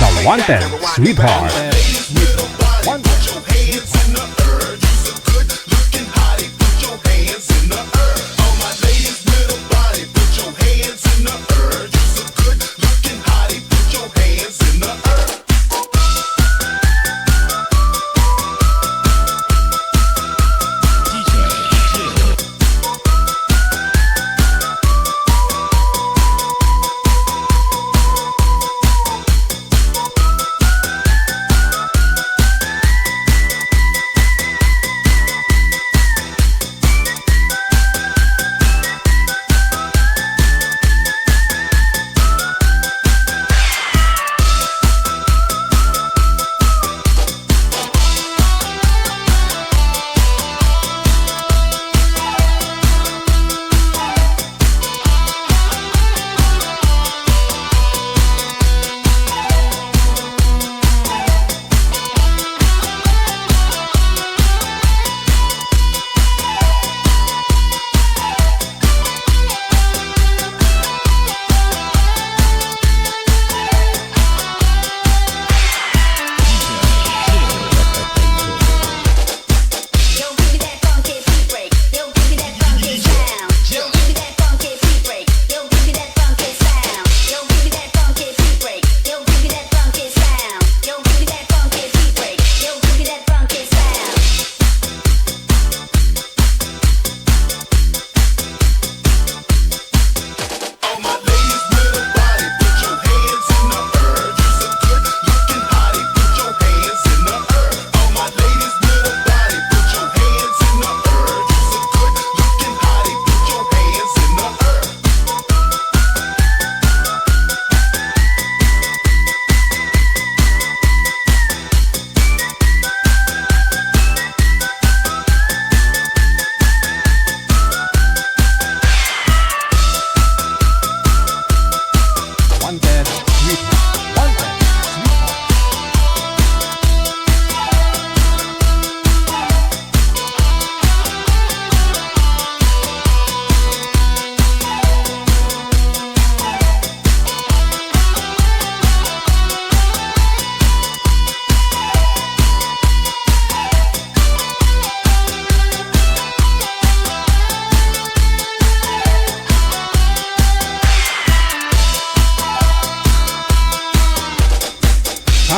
sa Wanted Sweetheart.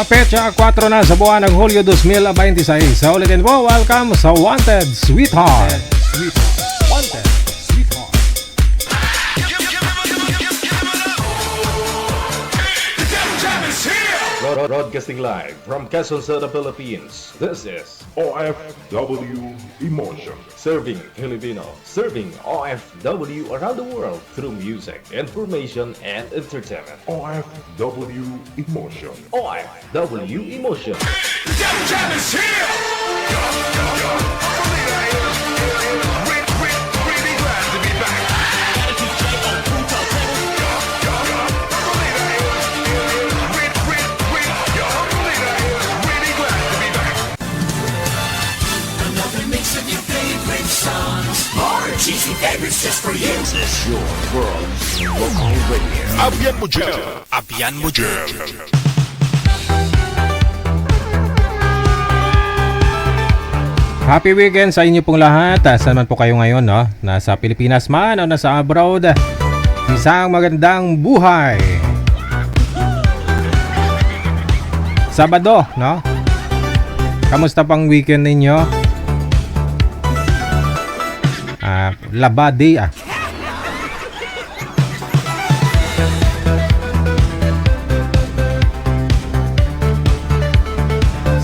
Petsa 4 na sa buwan ng Hulyo 2026. Sa ulitin po, welcome sa Wanted Sweetheart. Wanted Sweetheart. Broadcasting live from Quezon City, Philippines. This is OFW Emotion. Serving Filipino, serving OFW around the world through music, information, and entertainment. OFW Emotion. OFW Emotion. Jam is here! Really glad to be back. Really glad to be back. Another mix of your favorite songs. More cheesy favorites just for you. This is your world's local radio. Abyan mo dyan. Abyan mo dyan. Happy weekend sa inyo pong lahat. Saan man po kayo ngayon, no? Nasa Pilipinas man o nasa abroad. Isang magandang buhay. Sabado, no? Kamusta pang weekend ninyo? Labadi,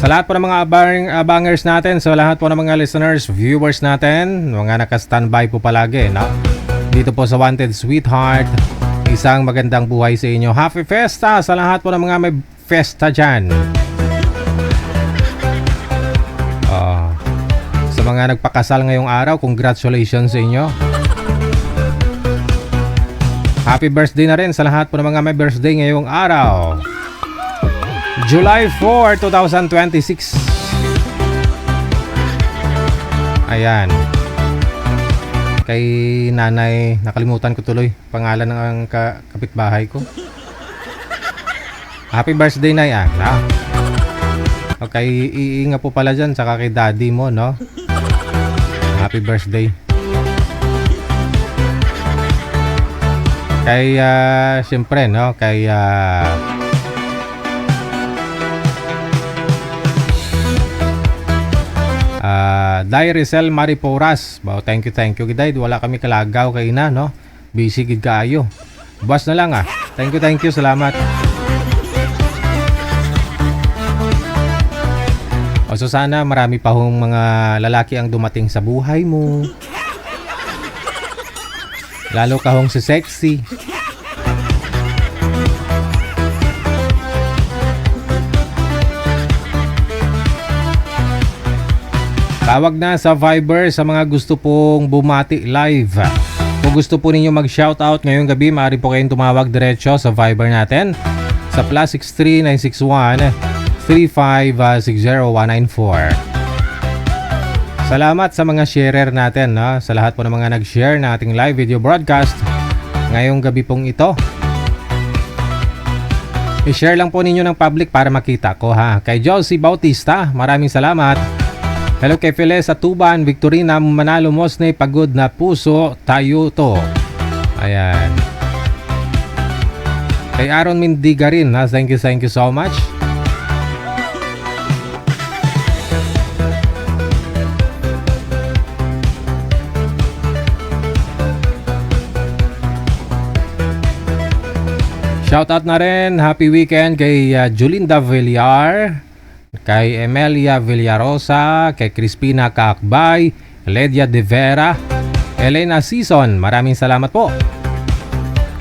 Sa lahat po ng mga abangers natin, sa lahat po ng mga listeners, viewers natin, mga naka-standby po palagi, no? Dito po sa Wanted Sweetheart, isang magandang buhay sa inyo. Happy Fiesta sa lahat po ng mga may festa dyan. Sa mga nagpakasal ngayong araw, congratulations sa inyo. Happy birthday na rin sa lahat po ng mga may birthday ngayong araw. July 4, 2026. Ayan. Kay nanay, nakalimutan ko tuloy pangalan ng kapitbahay ko. Happy birthday na yan, ha? Okay, iinga po pala dyan, saka kay daddy mo, no? Happy birthday. Kay, siyempre, no? Kay, Dairisel Mariporas. Wow, thank you, Giday. Wala kami kalagaw kay ina, no? Busy gid kaayo. Buwas na lang, ah. Thank you, salamat. O so sana marami pa hong mga lalaki ang dumating sa buhay mo. Lalo ka hong si sexy. Tawag na sa Viber sa mga gusto pong bumati live. Kung gusto po ninyo mag-shoutout ngayong gabi, maaari po kayong tumawag diretso sa Viber natin sa +63 961 3560194. Salamat sa mga sharer natin, no? Sa lahat po ng mga nag-share na ating live video broadcast ngayong gabi pong ito. I-share lang po ninyo ng public para makita ko, ha. Kay Josie Bautista, maraming salamat. Hello kay Feles sa Tuban, Victorina Manalo Mosne, pagod na puso, tayo to. Ayan. Kay Aaron Mindigarin, ha. Thank you so much. Shoutout na rin, happy weekend kay Julinda Villar, kay Emelia Villarosa, kay Crispina Kakbay, Ledia De Vera, Elena Season. Maraming salamat po.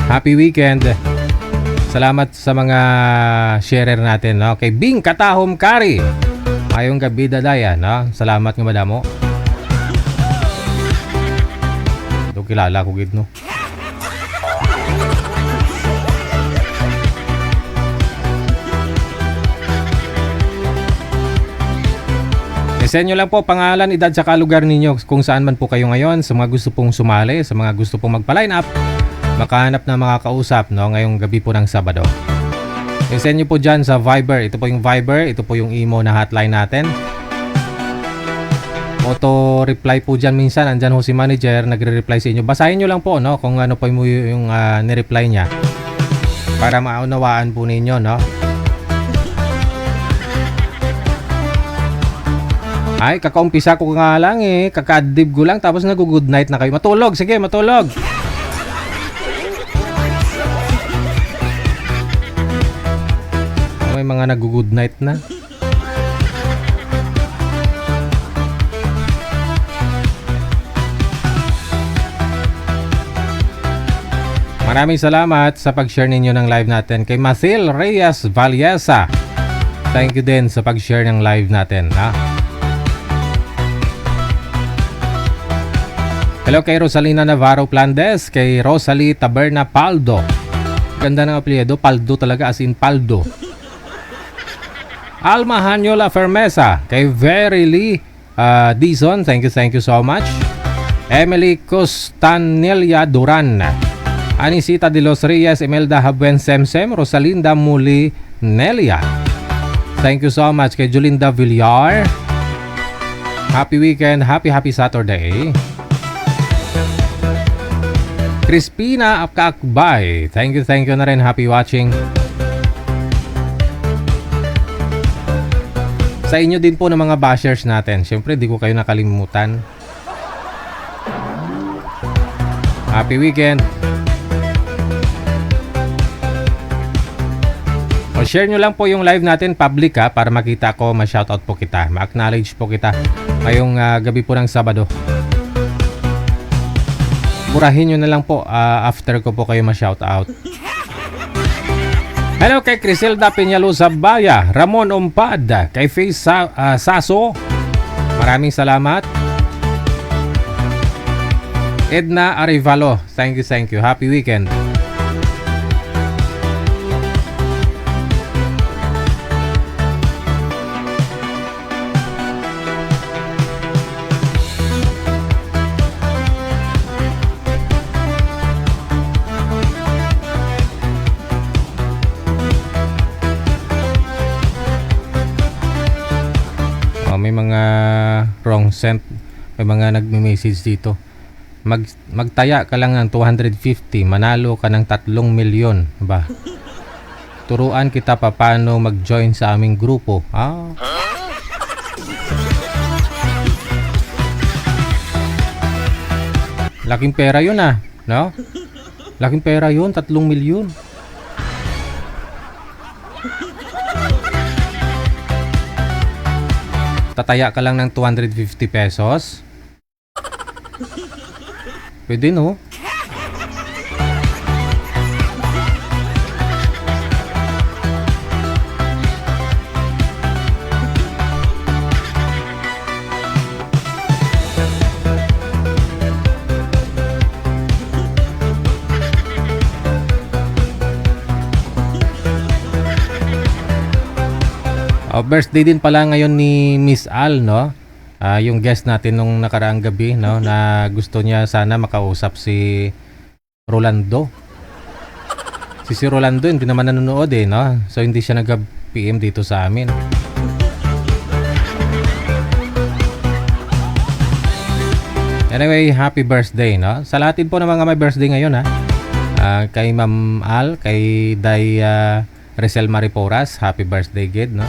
Happy weekend. Salamat sa mga sharer natin, no? Kay Bing Katahom Kari. Ayong gabi dadaya, no? Salamat nga madamo. Ito kilala ko gid, no? Send nyo lang po pangalan, edad, saka lugar ninyo kung saan man po kayo ngayon. Sa mga gusto pong sumali, sa mga gusto pong magpa-line up, makahanap na mga kausap, no, ngayong gabi po ng Sabado. Send nyo po dyan sa Viber. Ito po yung Viber, ito po yung imo na hotline natin. Auto-reply po dyan minsan. Andyan ho si manager, nagre-reply sa inyo. Basahin nyo lang po, no, kung ano po yung nireply niya. Para maunawaan po ninyo, no. Ay, kakaumpisa ko nga lang eh. Kakadib ko lang tapos nag-good night na kayo. Matulog, sige, matulog. May mga nag-good night na. Maraming salamat sa pag-share ninyo ng live natin. Kay Mathil Reyes Valiesa, thank you din sa pag-share ng live natin, ha? Hello kay Rosalina Navarro Plandes, kay Rosalie Taberna Paldo. Ganda ng apelyido, Paldo talaga, as in Paldo. Alma Hanyola Fermesa, kay Verily Dizon, thank you so much. Emily Costanelia Duran, Anisita de los Reyes, Imelda Habuen Semsem, Rosalinda Muli Nelia, thank you so much. Kay Julinda Villar, happy weekend, happy Saturday. Crispina Apkakbay, thank you na rin, happy watching. Sa inyo din po ng mga bashers natin, syempre di ko kayo nakalimutan. Happy weekend. O share nyo lang po yung live natin public, ha, para makita ko, ma-shoutout po kita, ma-acknowledge po kita ngayong gabi po ng Sabado. Murahin nyo na lang po after ko po kayo ma-shoutout. Hello kay Criselda Peñalosa Baya, Ramon Ompad, kay Face Saso, maraming salamat. Edna Arivalo, thank you, happy weekend. may mga wrong sent. May mga nagme-message dito. Magtaya ka lang ng 250, manalo ka ng 3 milyon. Ba? Turuan kita paano mag-join sa aming grupo. Laking pera yun no? Laking pera yun, 3 milyon. Tataya ka lang ng 250 pesos. Pwede no? Birthday din pala ngayon ni Miss Al, no? Yung guest natin nung nakaraang gabi, no? Na gusto niya sana makausap si Rolando. Si Rolando hindi naman nanonood no? So hindi siya nag-PM dito sa amin. Anyway, happy birthday, no? Sa lahat din po ng mga may birthday ngayon, kay Ma'am Al, kay Day Rizal Mariporas, happy birthday, Gid, no?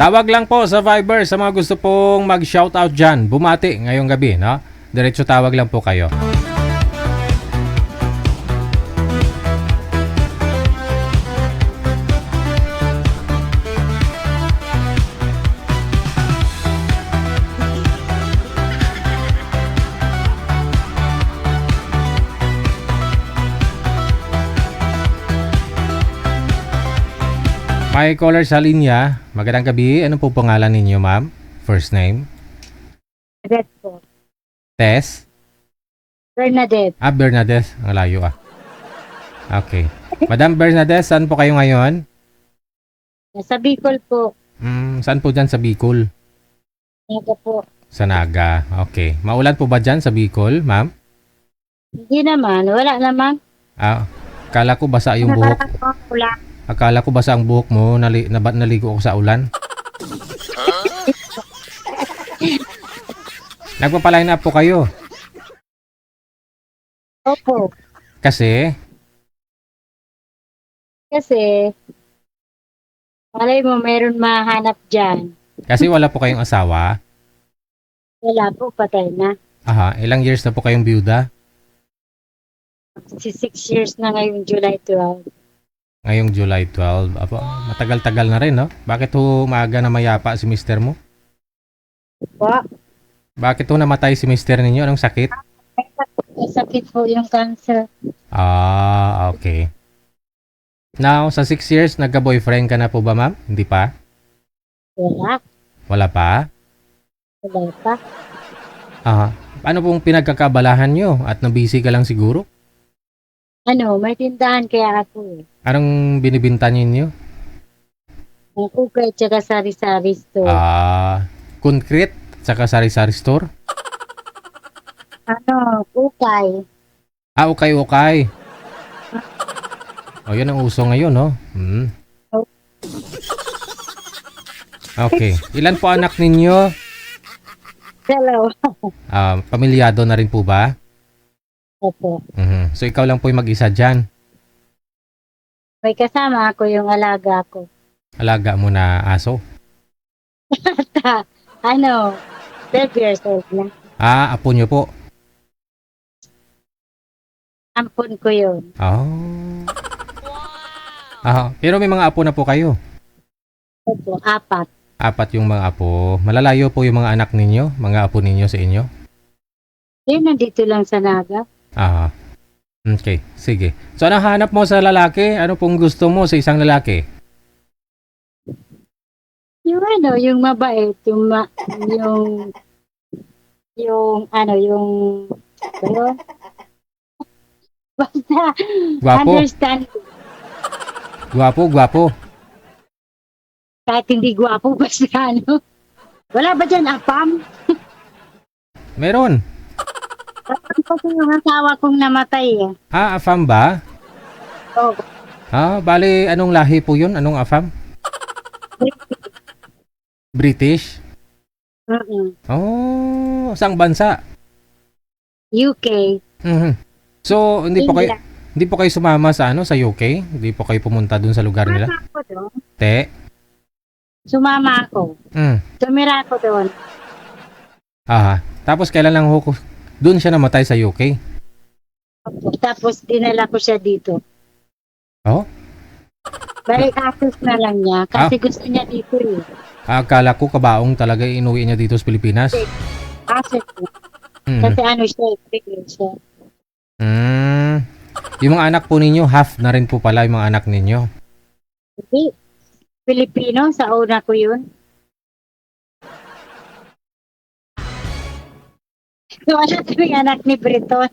Tawag lang po sa Viber sa mga gusto pong mag-shoutout dyan. Bumati ngayong gabi, no? Diretso tawag lang po kayo. May caller sa linya. Magandang gabi. Ano po pangalan ninyo, ma'am? First name? Bernadette po. Tess? Bernadette. Bernadette. Ang layo Okay. Madam Bernadette, saan po kayo ngayon? Sa Bicol po. Saan po dyan sa Bicol? Naga po. Sa Naga. Okay. Maulan po ba dyan sa Bicol, ma'am? Hindi naman. Wala naman. Kala ko basa yung buhok. Wala. Akala ko basa ang buhok mo, naligo ako sa ulan. Nagpapaline up po kayo. Opo. Kasi, malay mo mayroon mahanap dyan. kasi wala po kayong asawa. Wala po, patay na. Ilang years na po kayong byuda? 6 years na ngayon, July 12. Ngayong July 12. Matagal-tagal na rin, no? Bakit ho maaga na mayapa si mister mo? Po. Bakit ho namatay si mister ninyo? Anong sakit? May sakit po yung cancer. Okay. Now, sa 6 years, nagka-boyfriend ka na po ba, ma'am? Hindi pa? Wala. Wala pa? Wala pa. Paano pong pinagkakabalahan nyo? At nabisi ka lang siguro? May tindahan kaya ako. Anong binibinta ninyo? Ang kukay tsaka sari-sari store. Concrete? Tsaka sari-sari store? Kukay. Okay. Yun ang uso ngayon, no? Okay. Ilan po anak ninyo? Hello. Pamilyado na rin po ba? Opo. So, ikaw lang po yung mag-isa dyan. May kasama ako yung alaga ko. Alaga mo na aso? 12 years old na. Apo nyo po? Ampon ko yun. Pero may mga apo na po kayo? Opo, 4. 4 yung mga apo. Malalayo po yung mga anak ninyo? Mga apo ninyo sa inyo? Nandito lang sa Naga. Okay, sige. So, anong hanap mo sa lalaki? Ano pong gusto mo sa isang lalaki? Yung mabait, basta, Gwapo. understand. Gwapo. kahit hindi gwapo pa siya, ano. Wala ba dyan, apam? Meron. Apam kasi yung asawa kong namatay eh. Ah, AFAM ba? Oh, Ah, bali, anong lahi po yun? Anong AFAM? British? Oh, saang bansa? UK. Mhm. So, India. hindi po kayo sumama sa sa UK? Hindi po kayo pumunta dun sa lugar nila? Sumama ako doon. Te? Sumama ako. Mm. Tumira ako doon. Ah, tapos kailan lang ho dun siya namatay sa UK? Tapos dinala ko siya dito. Oh? Balik access na lang niya. Kasi gusto niya dito eh. Akala ko kabaong talaga inuwi niya dito sa Pilipinas. Access niya. Mm. Kasi ano siya, bigyan siya. Yung mga anak po ninyo, half na rin po pala yung mga anak ninyo. Hindi. Pilipino, sa una ko yun. Wala kaming anak ni Breton.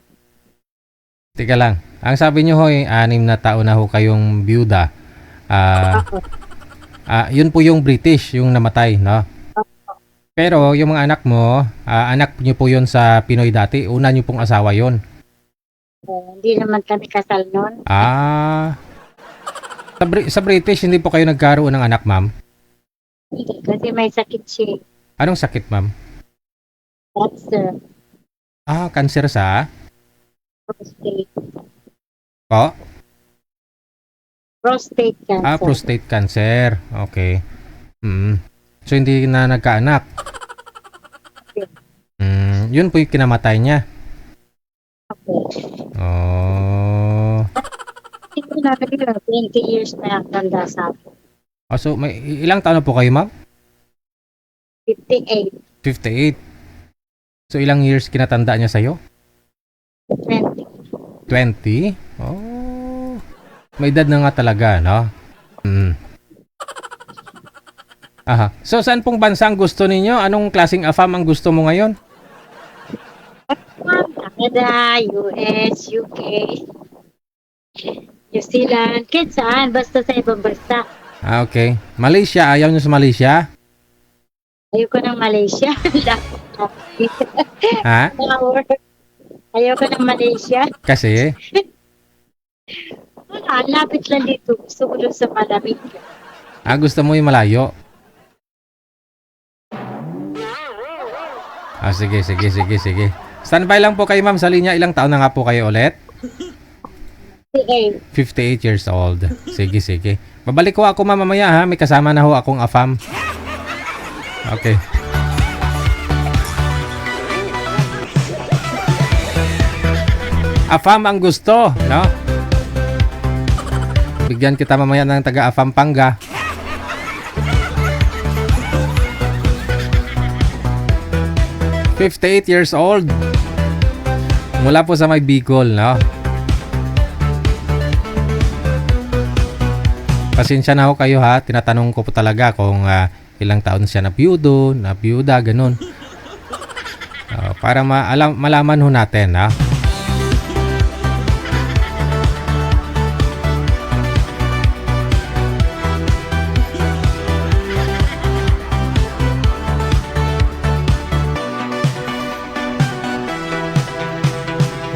Teka lang. Ang sabi niyo hoy, 6 na taon na ho kayong byuda. Ako. Yun po yung British, yung namatay, no? Pero yung mga anak mo, anak niyo po yun sa Pinoy dati. Una niyo pong asawa yun. Hindi naman kami kasal noon. Sa British, hindi po kayo nagkaroon ng anak, ma'am? Kasi may sakit siya. Anong sakit, ma'am? Cancer. Cancer sa? Prostate. Po? Prostate cancer. Prostate cancer. Okay. So, hindi na nagkaanak. Yun po yung kinamatay niya. Oh. Hindi na 20 years na tanda sa akin. So, may ilang taon na po kayo, ma'am? 58. 58. So, ilang years kinatanda niya sa'yo? 20. 20? Oh. May edad na nga talaga, no? Aha. So, saan pong bansa ang gusto ninyo? Anong klaseng AFAM ang gusto mo ngayon? Canada, US, UK, New Zealand, kahit saan, basta sa ibang bansa. Okay. Malaysia, ayaw nyo sa Malaysia? Ayoko ng Malaysia. Ha? Ayoko ng Malaysia. Kasi? Wala, lapit lang dito. Gusto ko doon sa malamig. Gusto mo yung malayo? Sige. Standby lang po kayo, ma'am, sa linya. Ilang taon na nga po kayo ulit? 58 years old. Sige. Babalik ko ako mamaya, ha? May kasama na ho akong AFAM. Okay. AFAM ang gusto, no? Bigyan kita mamaya ng taga AFAM Panga. "58 years old. Mula po sa may Bicol, no? Pasensya na ho kayo, ha. Tinatanong ko po talaga kung ilang taon siya na byuda, ganun. Para malaman ho natin, ha.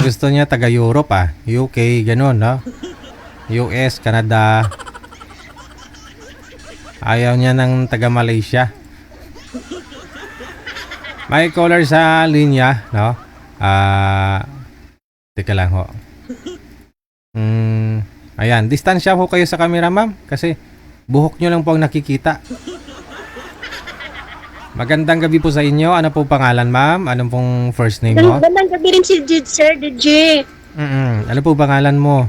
Gusto niya taga Europe, UK, ganun, no? US, Canada. Ayaw niya ng taga Malaysia. May caller sa linya, no? Teka lang ho. Ayan, distansya ho kayo sa camera, ma'am, kasi buhok nyo lang po ang nakikita. Magandang gabi po sa inyo. Ano po pangalan, ma'am? Anong pong first name mo? Magandang gabi rin si Sir DJ. Ano po pangalan mo?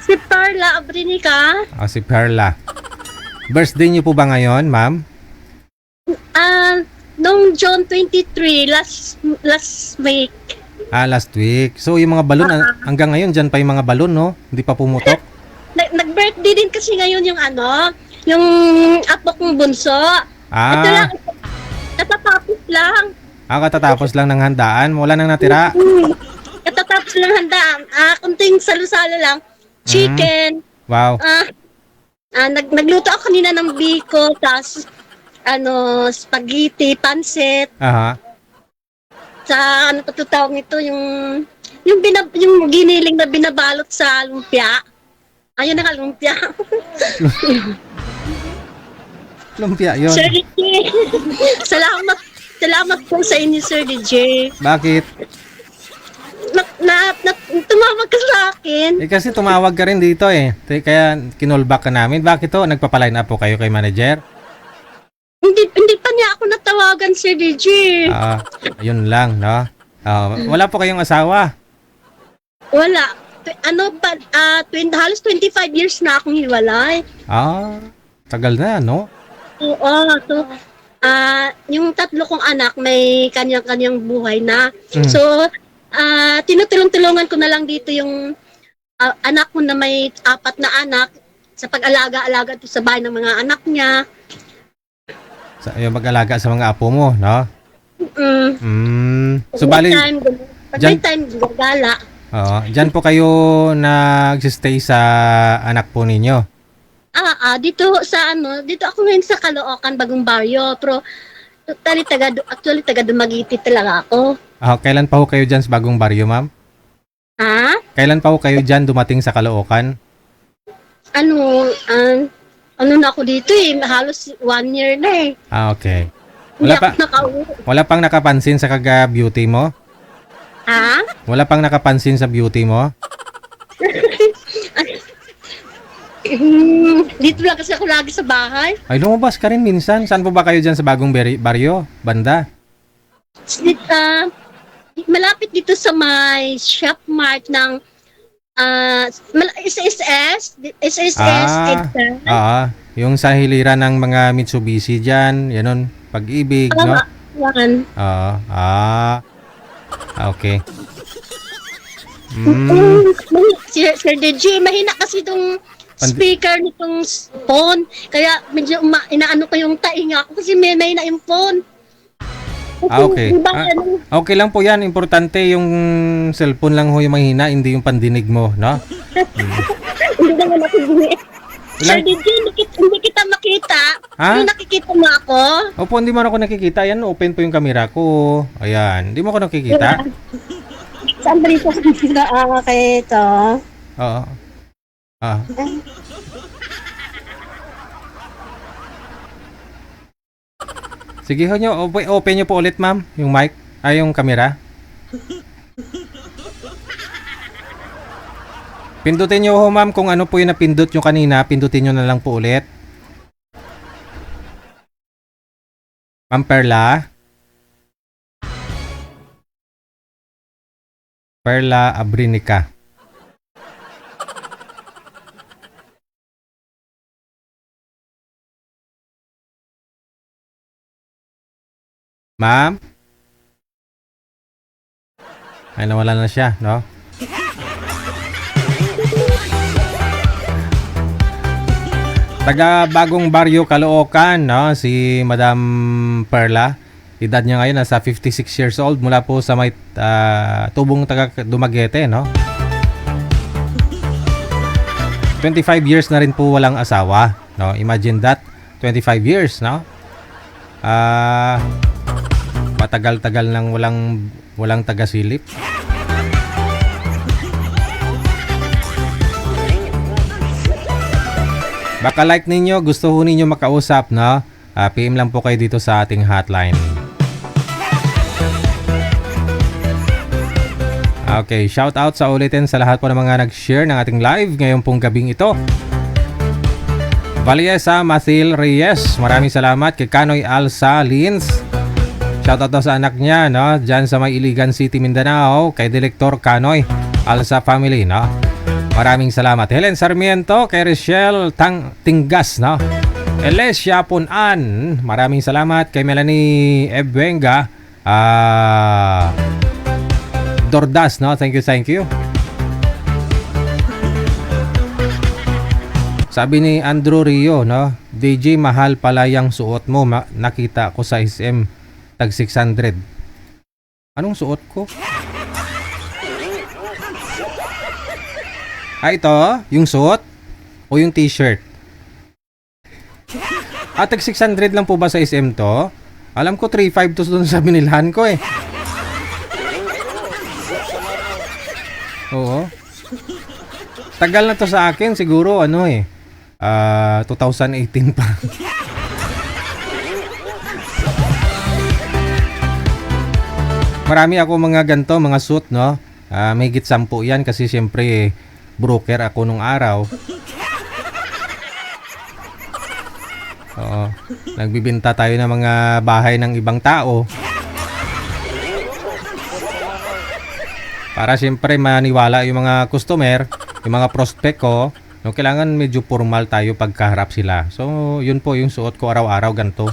Si Perla Abrinica. Si Perla. Birthday niyo po ba ngayon, ma'am? Noong June 23, last week. Last week. So, yung mga balon, hanggang ngayon, dyan pa yung mga balon, no? Hindi pa pumutok? Nag-birthday din kasi ngayon yung yung apo kong bunso. Ito lang, katatapos lang. Katatapos lang ng handaan? Wala nang natira? Katatapos lang handaan. Kunting salo-salo lang. Chicken. Wow. Nagluto ako kanina ng biko, tas spaghetti, pansit, Aha. sa ano pa to tawag nito, yung giniling na binabalot sa lumpia. Ayun na lumpia. Lumpia yun. Sir DJ. Salamat po sa inyo, Sir DJ. Bakit? Tumawag ka sa akin. Kasi tumawag ka rin dito eh. Kaya kinolback ka namin. Bakit to? Nagpapaline up po kayo kay manager? Hindi pa niya ako natawagan, Sir DJ. Ayun lang, no? Wala po kayong asawa? Wala. Halos 25 years na akong hiwalay. Tagal na, no? Oo. So, yung tatlo kong anak may kanyang-kanyang buhay na. So, tinutulong-tulungan ko na lang dito yung anak ko na may 4 na anak sa pag-alaga-alaga sa bahay ng mga anak niya. Yung mag-alaga sa mga apo mo, no? So, Pag bali, may time, gagala. dyan po kayo nag-stay sa anak po ninyo? Dito ako ngayon sa Caloocan, Bagong Baryo. Pero, actually, taga Dumaguete talaga ako. Kailan pa ho kayo dyan sa Bagong Baryo, ma'am? Ha? Kailan pa ho kayo dyan dumating sa Caloocan? Ano na ako dito eh, halos 1 year na eh. Okay. Hindi ako nakauwi. Wala pang nakapansin sa beauty mo? Ha? Wala pang nakapansin sa beauty mo? Dito lang kasi ako lagi sa bahay. Ay, lumabas ka rin minsan. Saan po ba kayo dyan sa Bagong Baryo? Banda? Malapit dito sa may shop mart ng SSS. Yung sa hiliran ng mga Mitsubishi dyan, yanon, Pag-ibig, no? Yan. Okay. Sir DJ, mahina kasi itong speaker nitong phone. Kaya medyo inaano ko yung tainga ko kasi may mahina yung phone. Okay. Okay lang po yan. Importante yung cellphone lang ho yung mahina, hindi yung pandinig mo, no? Hindi naman nakikinig. Sir DJ, hindi kita makita. Ha? Hindi nakikita mo ako. Opo, hindi mo ako nakikita. Ayan, open po yung camera ko. Ayan, hindi mo ako nakikita. Saan ba rito sa kanila? Okay, ito. Oo. Sige ho nyo, open nyo po ulit ma'am, yung mic, yung camera. Pindutin nyo ho ma'am kung ano po yung napindot nyo kanina, pindutin nyo na lang po ulit. Ma'am Perla. Perla Abrinica. Ma'am? Ay, nawala na siya, no? Taga Bagong Baryo, Caloocan, no? Si Madam Perla. Edad niya ngayon nasa 56 years old mula po sa may tubong taga Dumaguete, no? 25 years na rin po walang asawa, no? Imagine that, 25 years, no? Matagal-tagal nang walang taga-silip. Baka like ninyo, gusto ho ninyo makausap, no? PM lang po kayo dito sa ating hotline. Okay, shout out sa ulitin sa lahat po ng mga nag-share ng ating live ngayong pong gabing ito. Valiesa Mathil Reyes, maraming salamat. Kay Kanoy Alsa Lins, shout out daw sa anak niya, no? Diyan sa may Iligan City, Mindanao. Kay Director Kanoy Alsa family, no? Maraming salamat. Helen Sarmiento, kay Rochelle Tinggas, no? Elesia Punan, maraming salamat. Kay Melanie Ebwenga, Dordas, no? Thank you. Sabi ni Andrew Rio, no? DJ, mahal pala yung suot mo. Nakita ko sa SM tag 600. Anong suot ko? Ito, yung suot o yung t-shirt? Tag 600 lang po ba sa SM to? Alam ko 3.5 to doon sa binilhan ko eh. Oo. Tagal na to sa akin, siguro ano eh. 2018 pa. Marami ako mga ganto, mga suit, no? May higit 10 yan kasi syempre broker ako nung araw. Oo. Nagbibenta tayo ng mga bahay ng ibang tao. Para syempre maniwala yung mga customer, yung mga prospect ko, no, kailangan medyo formal tayo pagkaharap sila. So, yun po yung suot ko araw-araw ganito.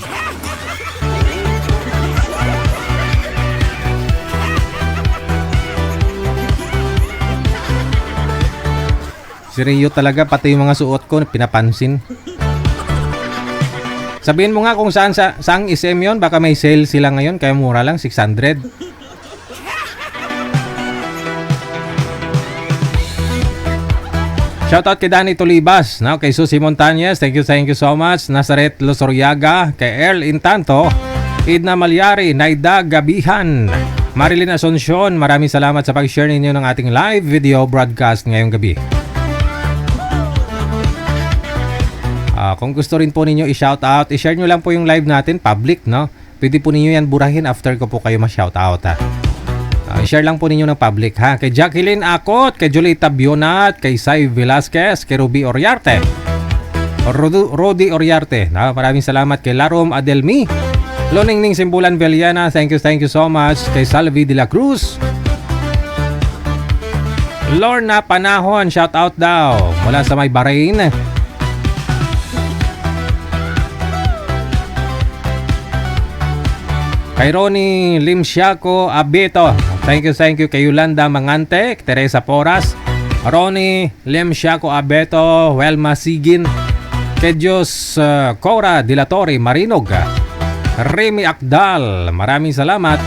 Seryo talaga, pati yung mga suot ko pinapansin. Sabihin mo nga kung saang SM yun, baka may sale sila ngayon, kaya mura lang, 600. Shoutout kay Danny Tolibas, no? Kay Susie Montañez, thank you so much. Nazaret Losoryaga, kay Earl Intanto, Idna Malyari, Naida Gabihan, Marilyn Asuncion, maraming salamat sa pag-share ninyo ng ating live video broadcast ngayong gabi. Kung gusto rin po ninyo i-shoutout, i-share nyo lang po yung live natin, public, no? Pwede po ninyo yan burahin after ko po kayo ma-shoutout, ha? I-share lang po ninyo ng public, ha? Kay Jacqueline Acot, kay Julita Bionat, kay Sai Velasquez, kay Ruby Oriarte, Rodi Oriarte, na maraming salamat kay Larom Adelmi, Loningning Simbulan Veliana, thank you so much. Kay Salvi de la Cruz, Lorna Panahon, shoutout daw mula sa may Bahrain. Kay Ronnie Limsiaco Abeto, thank you kay Yolanda Mangante, Teresa Poras, Ronnie Limsiaco Abeto, Welma Sigin, kay Diyos Cora Dilatori Marinog, Remy Akdal, maraming salamat.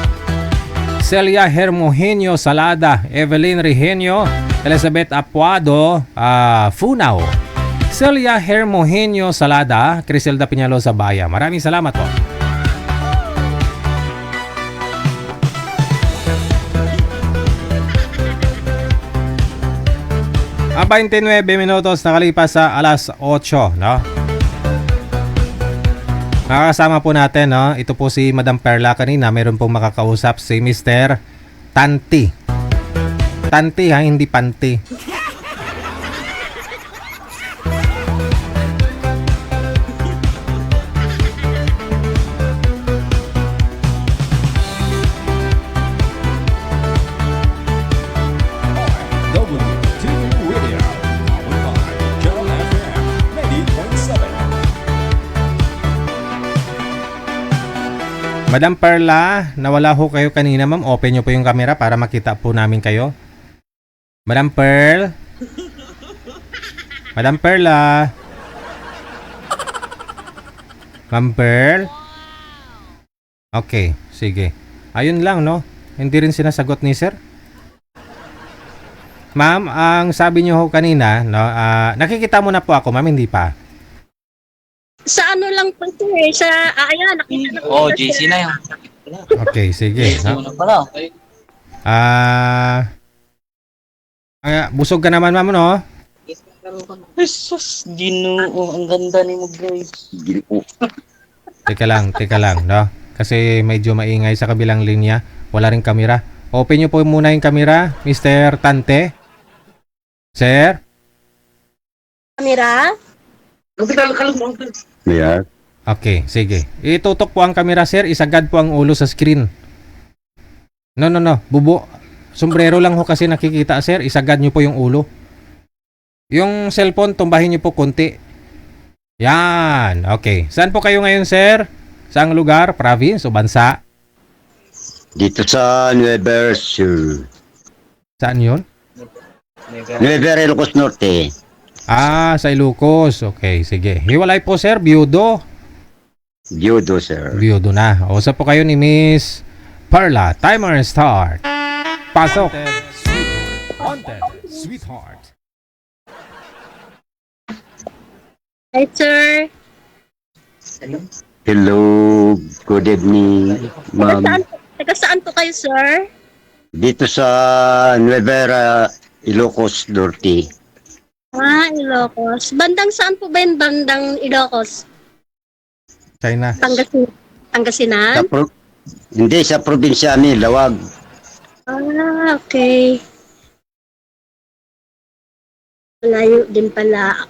Celia Hermogenio Salada, Evelyn Regenio, Elizabeth Apuado, Funao, Celia Hermogenio Salada, Criselda Piñalosa Baya, maraming salamat po. 29 minutos nakalipas sa alas 8, no? Nakakasama po natin, no? Ito po si Madam Perla kanina. Meron pong makakausap si Mr. Tanti. Tanti, ha? Hindi panty. Madam Perla, nawala ho kayo kanina, ma'am. Open nyo po yung camera para makita po namin kayo. Madam Pearl? Madam Perla? Ma'am Pearl? Okay, sige. Ayun lang, no? Hindi rin sinasagot ni sir. Ma'am, ang sabi nyo ho kanina, no? Nakikita mo na po ako, ma'am, hindi pa. Sa ano lang po ito eh, sa, ayan, nakita na po. Oh, JC na yun. Okay, sige. JC No? na pala. Busog ka naman, ma'am, no? Jesus, Ginoo, ang ganda ni mo, guys. Ginoo. Teka lang, no? Kasi medyo maingay sa kabilang linya. Wala rin kamera. Open nyo po muna yung kamera, Mr. Tante. Sir? Kamera? Yeah. Okay, sige. Itutok po ang kamera, sir. Isagad po ang ulo sa screen. No. Bubo. Sombrero lang ho kasi nakikita, sir. Isagad nyo po yung ulo. Yung cellphone, tumbahin nyo po konti. Yan. Okay. Saan po kayo ngayon, sir? Saang lugar? Province o bansa? Dito sa Nueva Sur. Saan yun? Nueva Ilocos Norte. Sa Ilocos. Okay, sige. Hiwalay po, sir. Biyudo. Biyudo, sir. Biyudo na. Usap po kayo ni Miss Perla. Timer start. Pasok. Haunted Sweetheart. Hi, sir. Hello, good evening, ma'am. Taga saan po kayo, sir? Dito sa Nueva Ilocos Norte. Ilocos. Bandang saan po ba yun? Bandang Ilocos? China. Pangasinan? Hindi, sa probinsya ni Lawag. Okay. Malayo din pala.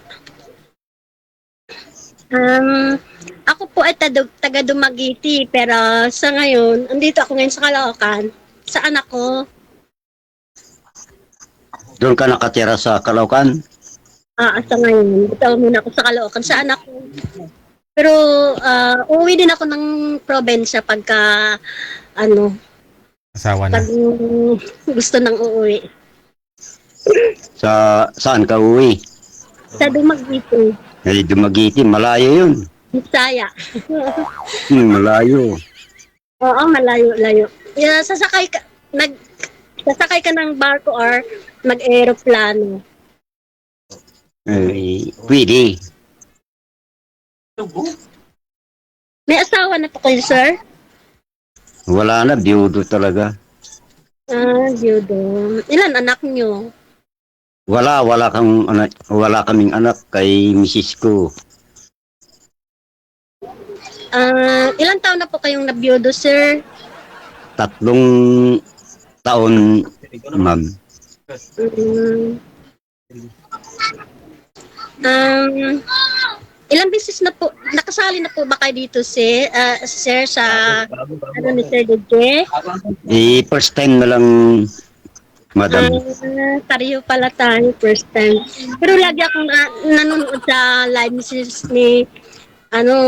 Ako po ay taga Dumaguete, pero sa ngayon, andito ako ngayon sa Caloocan. Sa anak ko. Doon ka nakatira sa Caloocan? Sa ngayon. Dito muna ako sa Caloocan. Sa anak ko. Pero, uuwi din ako ng probinsya pagka, Asawa na. pag gusto nang uuwi. Saan ka uwi? Sa Dumaguete. Eh, Dumaguete, malayo yun. Bisaya. Malayo. Oo, malayo-layo. Yeah, sasakay ka ng barko or mag-aeroplano. Pwede. May asawa na po kayo, sir? Wala na, biyudo talaga. Judo. Ilan anak nyo? Wala kaming anak kay misis ko. Ilang taon na po kayong nabiyudo, sir? 3 taon, ma'am. Ilang beses na po, nakasali na po ba kayo dito, sir, sa, ni Sir DJ? First time na lang, madam. Pareho pala tayo, first time. Pero lagi akong nanonood sa live ni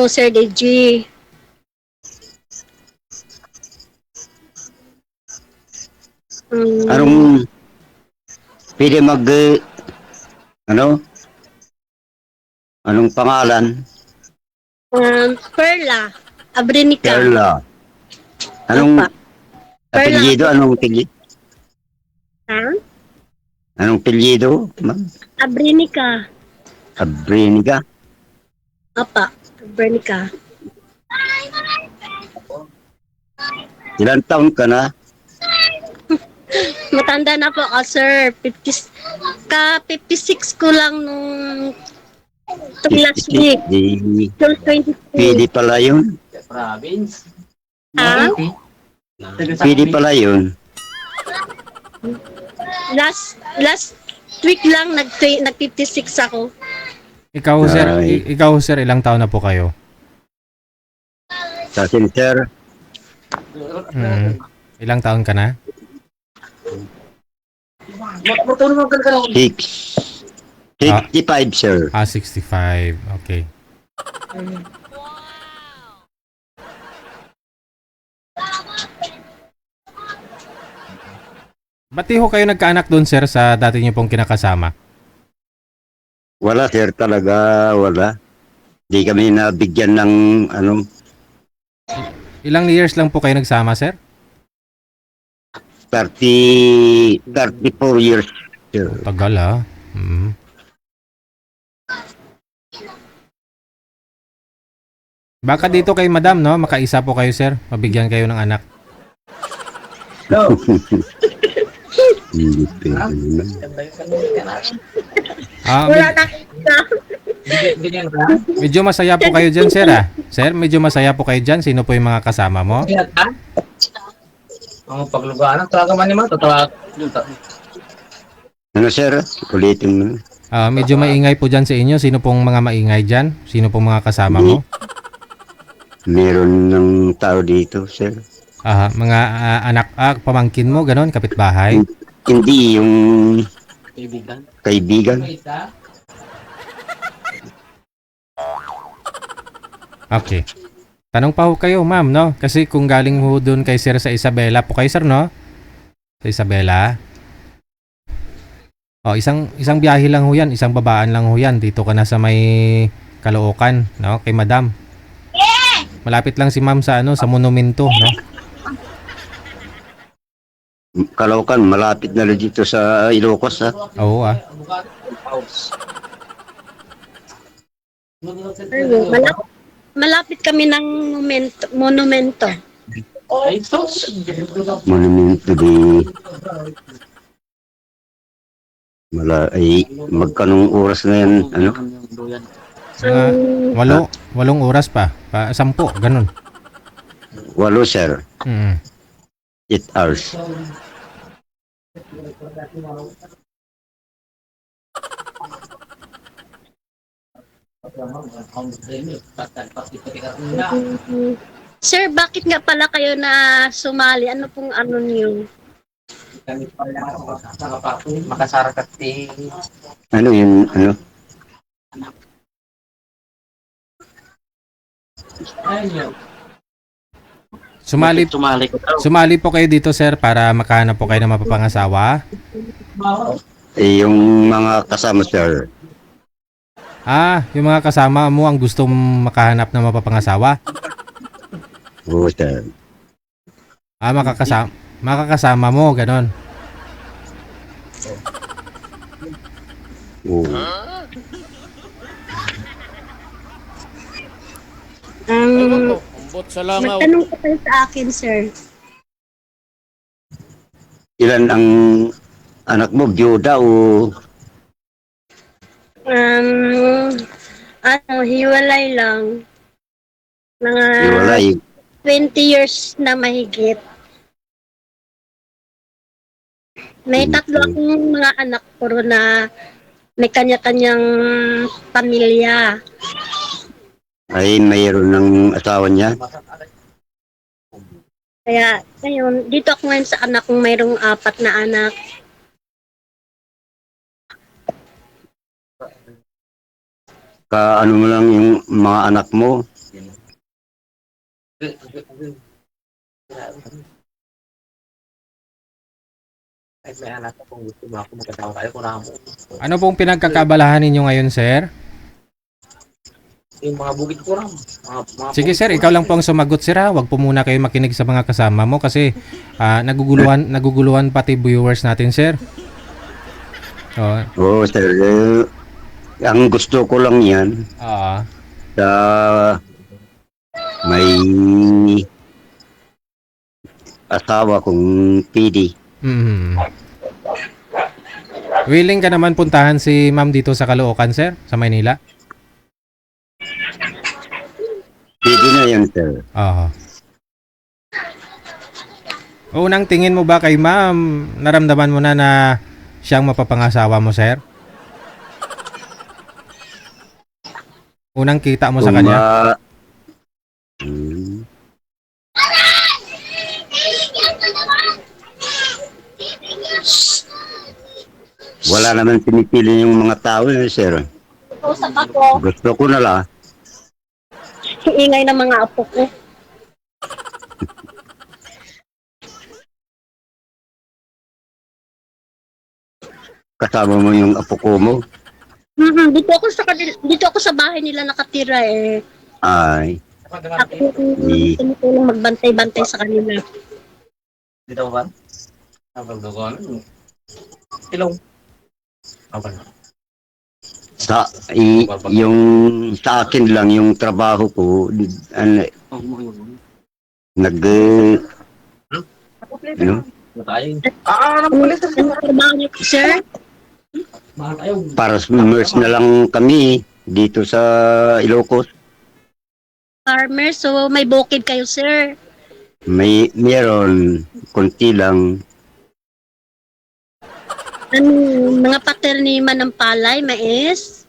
Sir DJ. Anong pwede anong pangalan? Perla Abrenica. Perla. Anong apelyido? Anong apelyido? Ha? Anong apelyido, ma'am? Abrenica. Abrinica? Apa, Abrenica. Ilan taon ka na? Matanda na po ako, sir. 56 ko lang nung last week. Till 22. Pwede pala yun. Ha? Pwede pala yun. Last week lang nag 56 ako. Ikaw sir, ilang taon na po kayo? Sa center, Ilang taon ka na? 65, sir. 65. Okay. Ba't di ho kayo nagkaanak doon, sir, sa dati niyo pong kinakasama? Wala, sir, talaga, wala. Di kami nabigyan ng, Ilang years lang po kayo nagsama, sir? 34 years, sir. Tagal, ah. Baka dito kay madam, no? Makaisa po kayo, sir. Mabigyan kayo ng anak. Hindi pwede naman. Wala na kita. Medyo masaya po kayo dyan, sir, ah. Sir, medyo masaya po kayo dyan. Sino po yung mga kasama mo? Ang paglugaan talaga man naman totoo. Ano, sir? Ulitin mo. Medyo maingay po dyan sa inyo. Sino pong mga maingay dyan? Sino pong mga kasama mo? Meron ng tao dito, sir. Mga anak, pamangkin mo, ganon, kapitbahay? Hindi yung Kaibigan. kaibigan. Okay. Tanong pa ho kayo, ma'am, no? Kasi kung galing ho doon kay sir sa Isabela po kayo, sir, no? Sa Isabela. Isang biyahe lang ho yan. Isang babaan lang ho yan. Dito ka na sa may Caloocan, no? Kay madam. Malapit lang si ma'am sa sa monumento, no? Caloocan, malapit na rin dito sa Ilocos, ha? Oo, Malapit malapit kami ng monumento. Ay, sos. Monumento di magkanong oras na yan, ano? Mga 8 oras pa. 10, ganun. 8, sir. 8 hours. Sir, bakit nga pala kayo na sumali? Ano pong ano niyo? Makasarakat Ano yun, ano? Sumali Sumali ko. po kayo dito, sir, para makahanap po kayo ng mapapangasawa. Yung mga kasama, sir. Yung mga kasama mo ang gustong makahanap ng mapapangasawa. Oo, sir. Makakasama mo, ganon. Oo. Magtanong ko kayo sa akin, sir. Ilan ang anak mo? Byuda o Hiwalay lang. Mga iwalay? 20 years na mahigit. May tatlo akong mga anak, puro na may kanya-kanyang pamilya. Ay mayroon ng asawa niya? Kaya, ngayon, dito ako ngayon sa anak kong mayroong 4 na anak. Ano mo lang yung mga anak mo? Ay, may anak kung gusto mo ako magkatawa kayo, kung mo. Ano pong pinagkakabalahan ninyo ngayon, sir? Yung mga bukid ko lang. Sige, sir, ikaw lang po ang sumagot, sir, ha? Huwag po muna kayo makinig sa mga kasama mo kasi naguguluhan pati viewers natin, sir. Oo, sir. Ang gusto ko lang yan sa may asawa kong PD. Willing ka naman puntahan si ma'am dito sa Caloocan, sir? Sa Maynila? PD na yan, sir. Unang tingin mo ba kay ma'am, naramdaman mo na siyang mapapangasawa mo, sir? Unang kita mo sa kanya? Wala naman pinipili yung mga tao, sir. Usap ako, Gusto ko na lang. iingay ng mga apo ko. Kasama mo yung apo ko mo. Dito ako sa bahay nila nakatira eh. Ay, Ako yung tumutulong magbantay-bantay sa kanila. Dito ba? Abang dogon. Hello. Abang. yung sa akin lang yung trabaho ko, ano, ano, Ano trabaho niyo, sir? para summers na lang kami dito sa Ilocos. Farmer, so may bukid kayo, sir. Meron, konti lang. Ano, mga paternima ng palay, mais?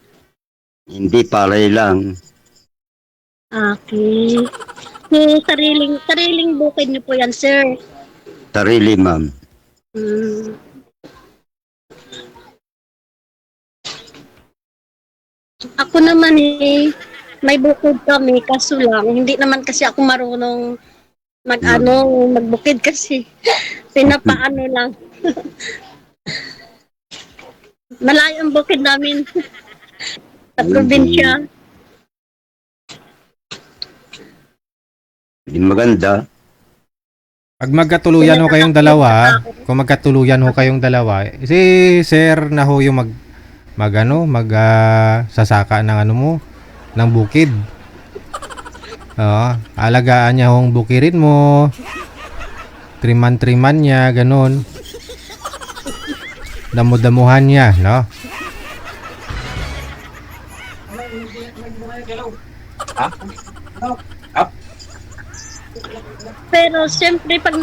Hindi palay lang. Okay. So, sariling bukid niyo po yan, sir. Sarili, ma'am. Ako naman may bukid kami, kaso lang, hindi naman kasi ako marunong magbukid kasi. Pinapaano lang. Malayo ang bukid namin sa probinsya. Hindi maganda. Pag magkatuluyan ho kayong dalawa, kung magkatuluyan ho kayong dalawa, si sir na ho yung sasaka ng ng bukid. Oo, alagaan niya hong bukirin mo. Triman-triman niya, ganun. Damu-damuhan niya, no? Pero siyempre pag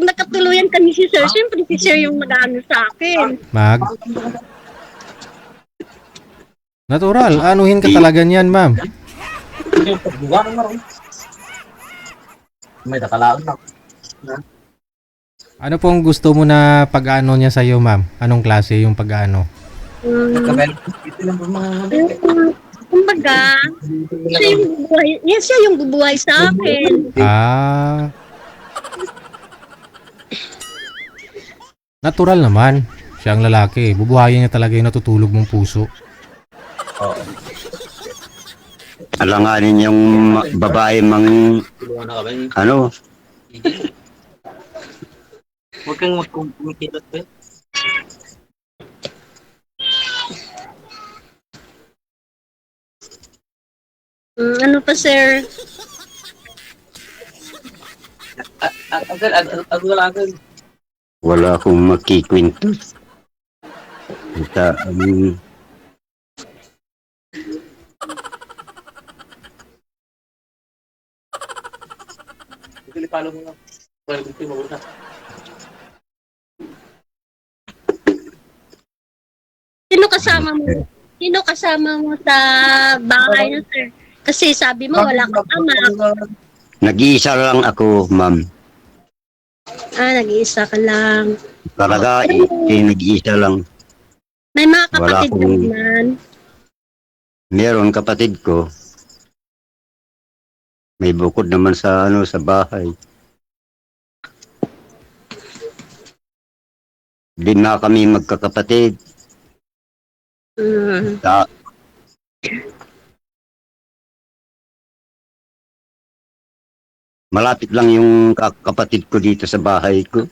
nakatuluyan kami si sir, siyempre si sir yung mag-ano sa akin. Natural, anuhin ka talaga niyan, ma'am. May nakalaon na. Ano pong gusto mo na pag-ano niya sa'yo, ma'am? Anong klase yung pag-ano? Ito lang po mga Kumbaga, siya yung bubuhay sa akin. Natural naman. Siya ang lalaki. Bubuhayin niya talaga yung natutulog mong puso. Alanganin yung babae mang tulungan na kami. ano, Huwag kang magkumikilot ba? Ano pa, sir? Agad. wala akong makikwento. Sa Palo mo na. Well, gusto mo na. Sino kasama mo sa bahay na, sir? Kasi sabi mo wala kang ama. nag-iisa lang ako, ma'am. Nag-iisa ka lang. Talaga, nag-iisa lang. May mga Wala kapatid akong- naman. Meron kapatid ko. May bukod naman sa sa bahay. Di na kami magkakapatid. Sa, malapit lang yung kapatid ko dito sa bahay ko.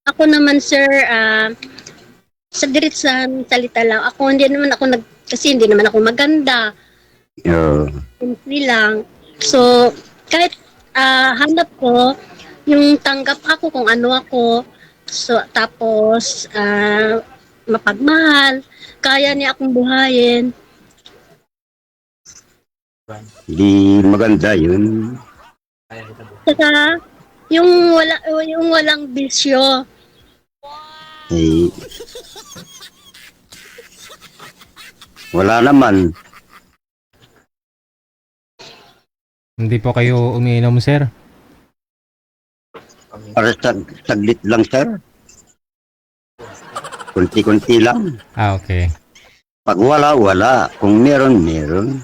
Ako naman, sir, sa diretsahan salita lang. Kasi hindi naman ako maganda. Simple lang. So, kahit hanap ko, yung tanggap ako kung ano ako, so, tapos mapagmahal, kaya niya akong buhayin. Di maganda yun. Saka, yung walang bisyo. Eh, wala naman. Hindi po kayo umiinom, sir? Para saglit lang, sir. Kunti-kunti lang. Okay. Pag wala, wala. Kung meron, meron.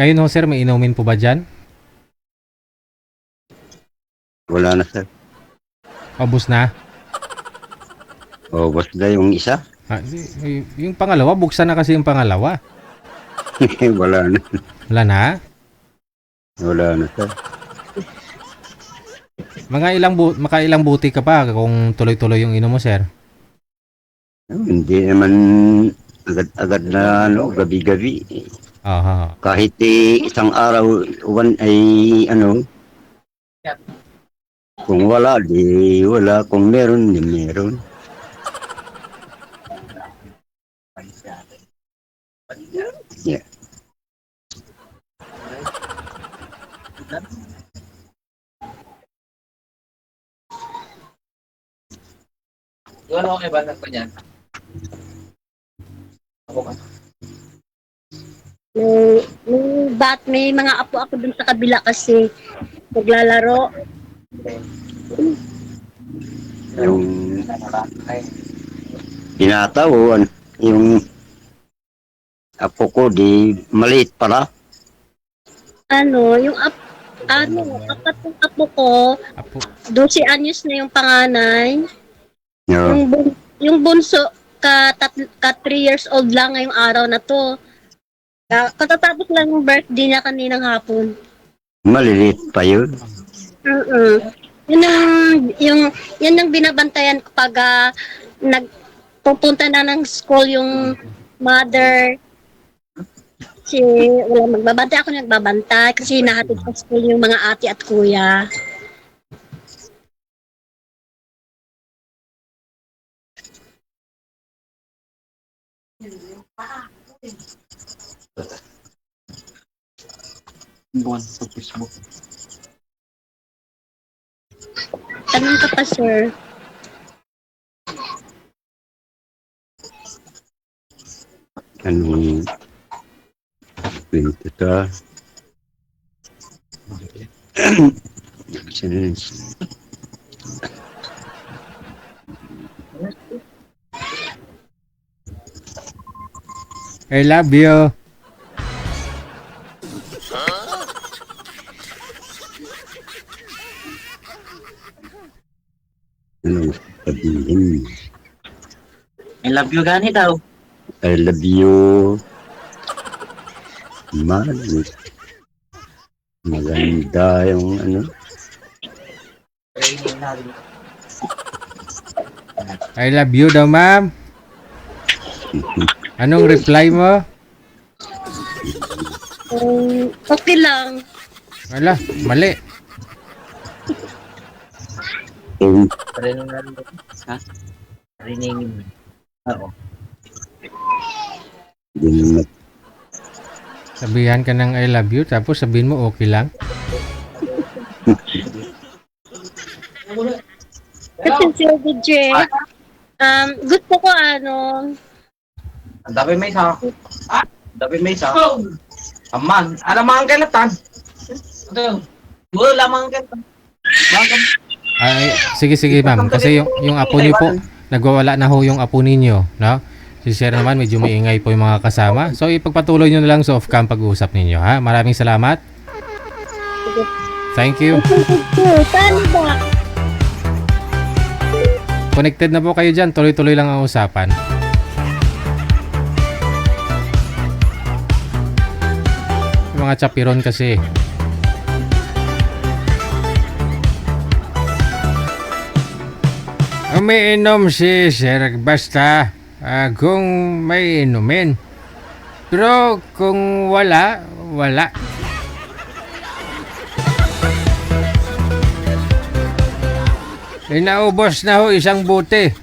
Ngayon ho, sir, may inumin po ba dyan? Wala na, sir. Ubus na? O, basta yung isa. Yung pangalawa, buksan na kasi yung pangalawa. Wala na. Wala na? Wala na, sir. Makailang buti ka pa kung tuloy-tuloy yung inom mo, sir? Hindi naman agad-agad na gabi-gabi. Aha. Kahit isang araw, kung wala, di wala. Kung meron, di meron. Yeah. Yun ako kay Banat ko niyan. Ako ka. May mga apo ako dun sa kabila kasi naglalaro. Yung tinatawon, yung apo ko, di maliit pala. Yung apat yung apo ko, Apo. 12 anyos na yung panganay. Yeah. Yung bunso, ka 3 years old lang ngayong araw na to. Katatapos lang yung birthday niya kaninang hapon. Maliliit pa yun. Yun ang binabantayan ko pag nagpupunta na ng school yung mother. Kasi wala magbabantay, ako nagbabantay kasi nahatid sa school yung mga ate at kuya. Buwan sa Facebook. Tanong ka pa, sir. Anong kwento ka? I love you. Anong sabihin? I love you gani daw. I love you. Mahal. Maganda yung ano. I love you daw, ma'am. Anong reply mo? Okay lang. Wala, mali. Ha? Riningin. Oo. Hindi naman Sabihan ka ng I love you, tapos sabihin mo okay lang. Kasi sir DJ, gusto ko Ang dami may isa. Dami may isa. Aman. Alam mo ang kalatan. Ito. Wala lamang ang kalatan. Ay, sige ma'am, kasi yung apo niyo po, nagwawala na ho yung apo ninyo, no? Si Sir naman, medyo maingay po yung mga kasama. So, ipagpatuloy nyo na lang sa off-cam pag-uusap ninyo, ha? Maraming salamat. Thank you. Paano ba? Connected na po kayo dyan. Tuloy-tuloy lang ang usapan. Yung mga chapiron kasi. Umiinom si Sir basta kung may inumin. Pero kung wala, wala. Naubos na ho isang bote.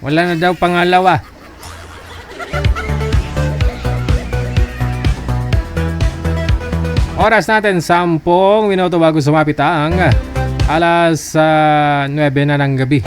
Wala na daw pangalawa. Oras natin 10 minuto bago sumapit ang alas 9 na ng gabi.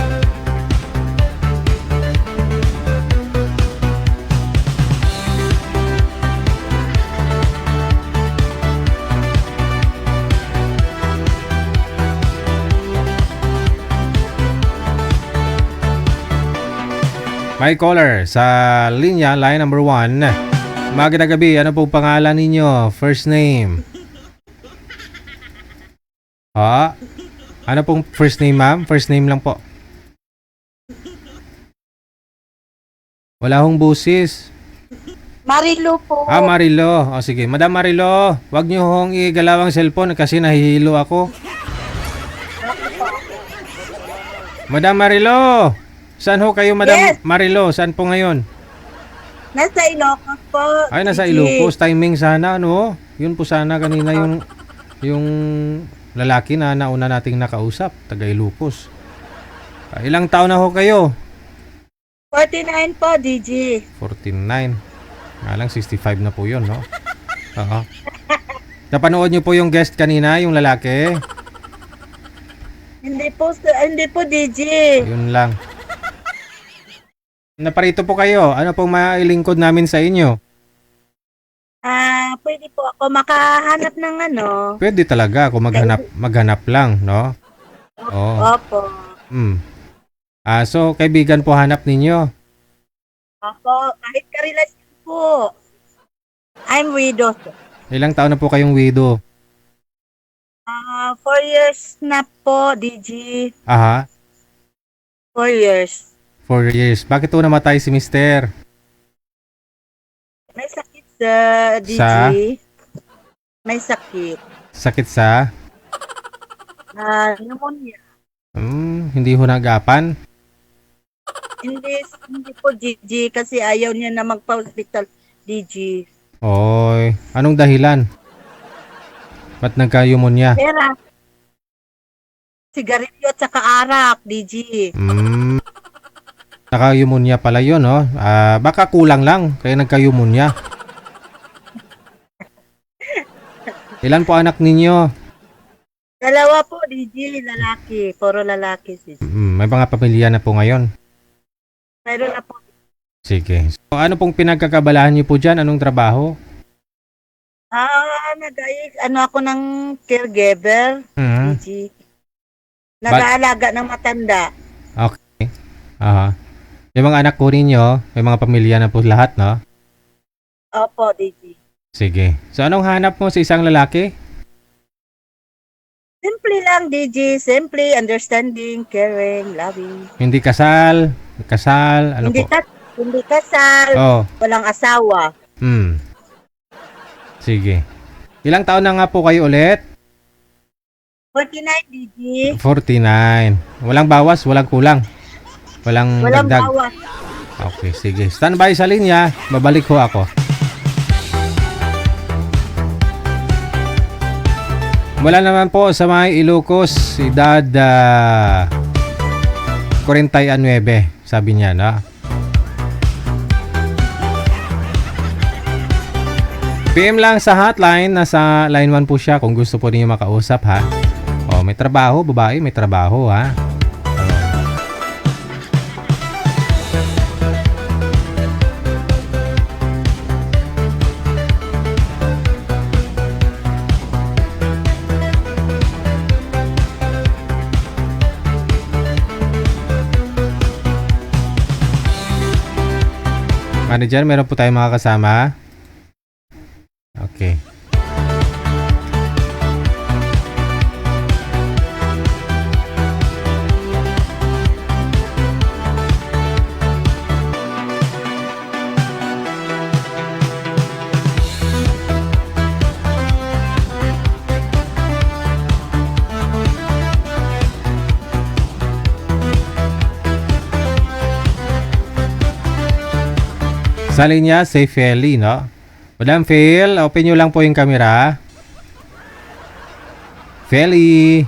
May caller sa linya, line number 1. Magandang gabi, ano pong pangalan ninyo? First name? Ano pong first name, ma'am? First name lang po. Wala hong busis. Marilo po. Marilo. O sige, Madam Marilo, wag niyo hong igalaw ang cellphone kasi nahihilo ako. Madam Marilo, saan ho kayo, Madam Marilo? Saan po ngayon? Nasa Ilocos po. Ay, nasa Ilocos. Timing sana, no? Yun po sana kanina yung lalaki na nauna nating nakausap, taga Ilocos. Ilang taon na ho kayo? 49 po, DJ. 49. Nga lang, 65 na po yun, no? Oo. Napanood niyo po yung guest kanina, yung lalaki? Hindi po, DJ. Yun lang. Naparito po kayo. Ano pong mailingkod namin sa inyo? Pwede po ako makahanap ng ano. Pwede talaga kung maghanap lang, no? Oo. Opo. So, kaibigan po hanap ninyo? Opo, kahit karelasyon po. I'm widow. Ilang taon na po kayong widow? 4 years na po, DG. Aha, 4 years. 4 years. Bakit po namatay si mister? May sakit sa DG. Sa? May sakit. Sakit sa? Pneumonia. Hindi ho nagapan? Hindi po, DG, kasi ayaw niya na magpa-hospital, DG. Oy, anong dahilan? Ba't nagka-pneumonia? Pera. Sigarilyo at saka arak, DG. Naka-pneumonia pala yun, no? Baka kulang lang, kaya nagka-pneumonia. Ilan po anak ninyo? 2 po, DG, lalaki. Puro lalaki, sis. May mga pamilya na po ngayon. Mayroon na po. Sige. So, ano pong pinagkakabalahan niyo po dyan? Anong trabaho? Ako ng caregiver, DG. Nag-aalaga ng matanda. Okay. Aha. Yung mga anak po ninyo, may mga pamilya na po lahat, no? Opo, DG. Sige. So, anong hanap mo sa isang lalaki? Simple lang, DG. Simple, understanding, caring, loving. Hindi kasal? Kasal? Ano Hindi po? Hindi kasal. Oh. Walang asawa. Sige. Ilang taon na nga po kayo ulit? 49, DG. 49. Walang bawas, walang kulang. Walang dagdag. bawas. Okay, sige. Standby sa linya. Babalik ho ako. Wala naman po sa mga Ilocos, edad 49, sabi niya, no? PM lang sa hotline, nasa line 1 po siya kung gusto po niyo makausap, ha? Oh, may trabaho, babae, may trabaho, ha? Manager, meron po tayong mga kasama. Okay. Sa linya, si Feli, no? Madam Phil, open nyo lang po yung camera. Feli.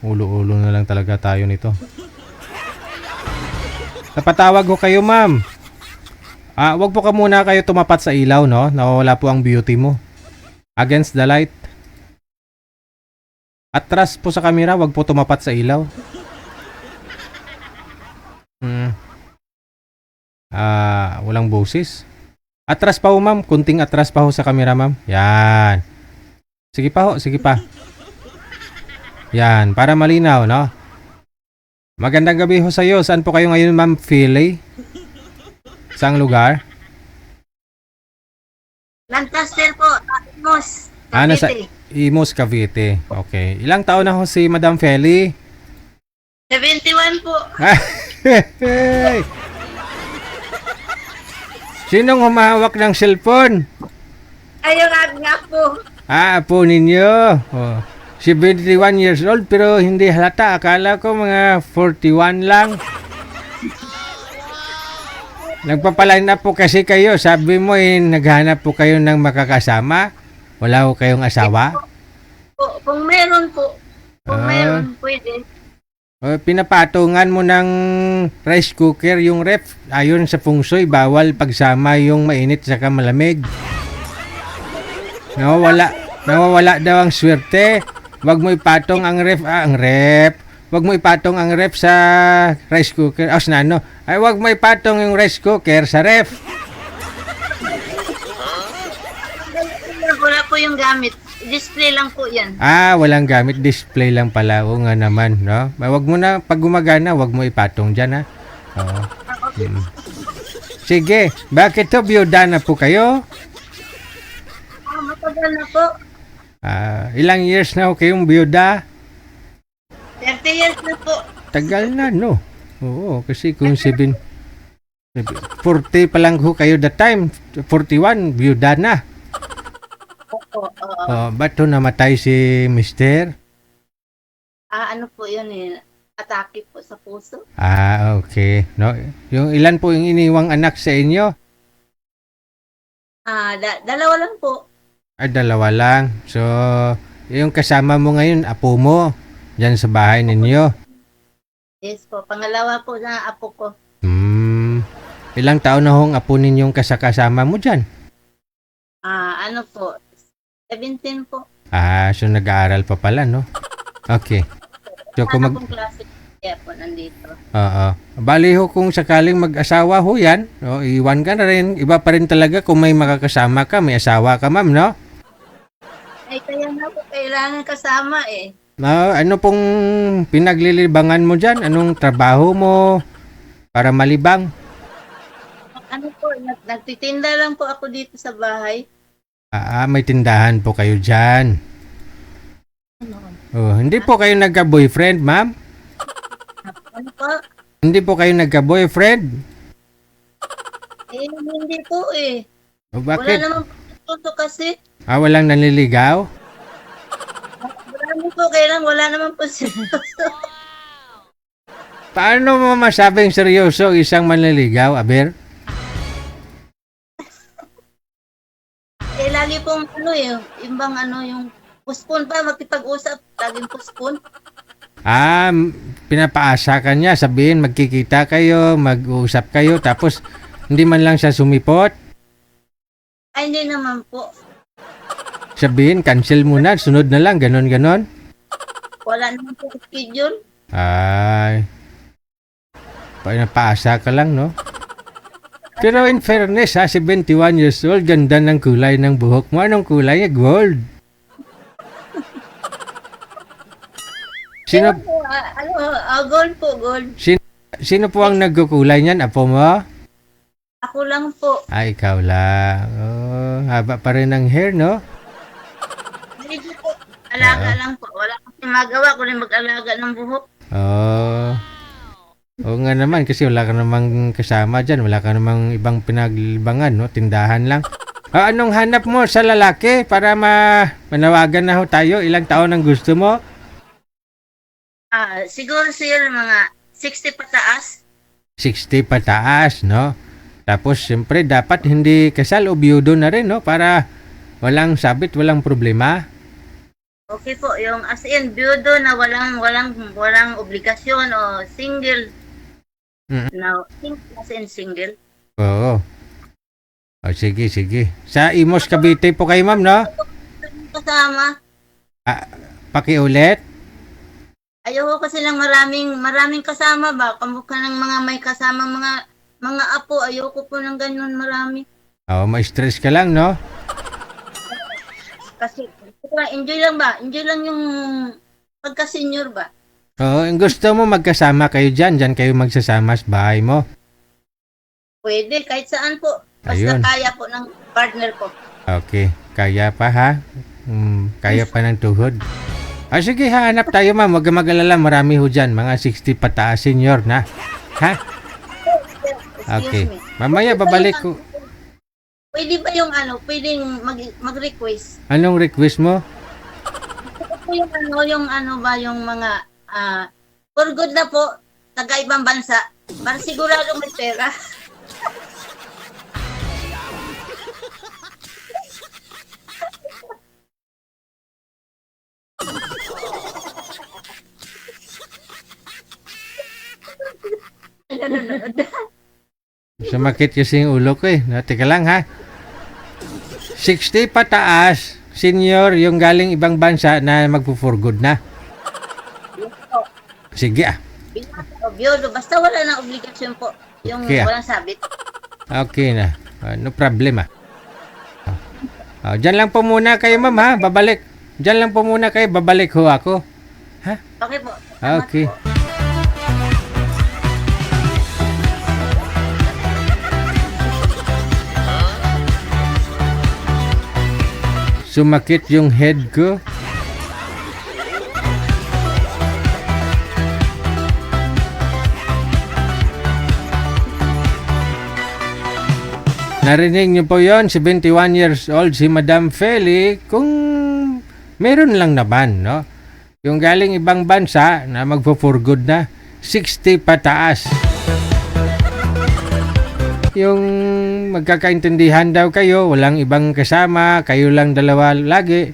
Ulo-ulo na lang talaga tayo nito. Napatawag ko kayo, ma'am. Wag po ka muna kayo tumapat sa ilaw, no? Nawawala po ang beauty mo. Against the light. Atras po sa camera, wag po tumapat sa ilaw. Walang boses. Atras pa ho, ma'am. Kunting atras pa ho sa camera, ma'am. Yan. Sige pa ho, sige pa. Yan, para malinaw, no? Magandang gabi ho sa iyo. Saan po kayo ngayon, ma'am Philly? Saang lugar? Lancaster po, Imos, Nasa Imos, Cavite. Okay. Ilang taon na ho si Madam Philly? 71 po. Hey! Sinong humahawak ng cellphone? Ayun nga po. Po ninyo. 71 years old pero hindi halata. Akala ko mga 41 lang. Nagpapaline up po kasi kayo. Sabi mo naghanap po kayo ng makakasama. Wala po kayong asawa? Kung meron po. Kung meron, pwede. Pinapatungan mo ng rice cooker yung ref. Ayon sa feng shui, bawal pagsama yung mainit saka malamig. Nawawala daw ang swerte. Wag mo ipatong ang ref. Wag mo ipatong ang ref sa rice cooker. Wag mo ipatong yung rice cooker sa ref. Wala po yung gamit. Display lang po yan. Walang gamit. Display lang pala. O nga naman, no? Wag mo na, pag gumagana, wag mo ipatong dyan, ha? Oo. Sige, bakit to biyuda na po kayo? Matagal na po. Ilang years na ho kayong biyuda? 30 years na po. Tagal na, no? Oo, kasi kung 40 pa lang ho kayo that time, 41, biyuda na. Opo, Ba't ho namatay si mister? ano po yun eh. Atake po sa puso. Okay. No, yung ilan po yung iniwang anak sa inyo? Dalawa lang po. Dalawa lang. So, yung kasama mo ngayon, apo mo, dyan sa bahay ninyo. Yes po. Pangalawa po na apo ko. Ilang taon na hong apo ninyong kasama mo dyan? Ano po? 17 po. So nag-aaral pa pala, no? Okay. So kung Pong klase kaya po nandito. Bali ho kung sakaling mag-asawa ho yan, iwan ka na rin. Iba pa rin talaga kung may makakasama ka, may asawa ka, ma'am, no? Ay, kaya na po kailangan kasama eh. Ano pong pinaglilibangan mo dyan? Anong trabaho mo para malibang? Ano po, nagtitinda lang po ako dito sa bahay. May tindahan po kayo dyan. Hindi po kayo nagka-boyfriend, ma'am? Ano po? Hindi po kayo nagka-boyfriend? Hindi po eh. Wala Bakit? naman po kasi. Walang nanliligaw? Marami po, kailan wala naman po seryoso. Paano mo masabing seryoso isang manliligaw, Aber? Lagi pong yung postpone pa, magkipag-usap, laging postpone. Pinapaasa ka niya, sabihin magkikita kayo, mag-uusap kayo, tapos hindi man lang siya sumipot. Ay, hindi naman po. Sabihin, cancel muna, sunod na lang, ganon. Wala naman po schedule. Pinapaasa ka lang, no? Pero in fairness, 71 years old, ganda ng kulay ng buhok mo. Anong kulay niya? Gold. Sino Gold po, gold. Sino po ang nagkukulay niyan? Apo mo? Ako lang po. Ikaw lang. Haba pa rin ng hair, no? Hindi po. Alaga lang po. Wala kasi magawa ko rin mag-alaga ng buhok. Oo nga naman, kasi wala ka namang kasama dyan. Wala ka namang ibang pinaglibangan, no? Tindahan lang. Anong hanap mo sa lalaki para manawagan na ho tayo? Ilang taon ang gusto mo? Siguro sir, mga 60 pataas. 60 pataas, no? Tapos, siyempre, dapat hindi kasal o biyudo na rin, no? Para walang sabit, walang problema. Okay po, yung as in, biyudo na walang obligasyon o single. Now, as in single. Oo. Sige. Sa Imos, Cavite po kayo, ma'am, no? Kasama. Pakiulit. Ayoko kasi lang maraming kasama ba? Kamukha ng mga may kasama mga apo. Ayoko po ng ganun marami. Ma-stress ka lang, no? Kasi enjoy lang ba? Enjoy lang yung pagka-senior ba? Gusto mo magkasama kayo dyan. Dyan kayo magsasama sa bahay mo. Pwede, kahit saan po. Basta Ayun. kaya po ng partner ko. Okay. Kaya pa, ha? Kaya pa ng tuhod. Sige, hanap tayo, ma'am. Huwag ka mag-alala. Marami ho dyan. Mga 60 pataas senior na. Ha? Okay. Mamaya babalik ko. Pwede ba yung pwedeng mag-request? Anong request mo? Yung mga for good na po, taga-ibang bansa. Para sigurado may pera. Sumakit kasi yung ulo ko eh. Teka lang ha. 60 pataas, senior, yung galing ibang bansa na magpo-for good na. Sige Biyudo, basta wala na obligasyon po. Yung Okay, walang sabit. Okay na. No problem Diyan lang po muna kayo, ma'am, ha? Babalik. Diyan lang po muna kayo. Babalik ho ako. Okay po. Salamat Okay. po. Sumakit yung head ko. Narinig niyo po yon, 71 years old si Madam Feli, kung meron lang naman, no? Yung galing ibang bansa na magpo-for good na, 60 pataas. Yung magkakaintindihan daw kayo, walang ibang kasama, kayo lang dalawa lagi.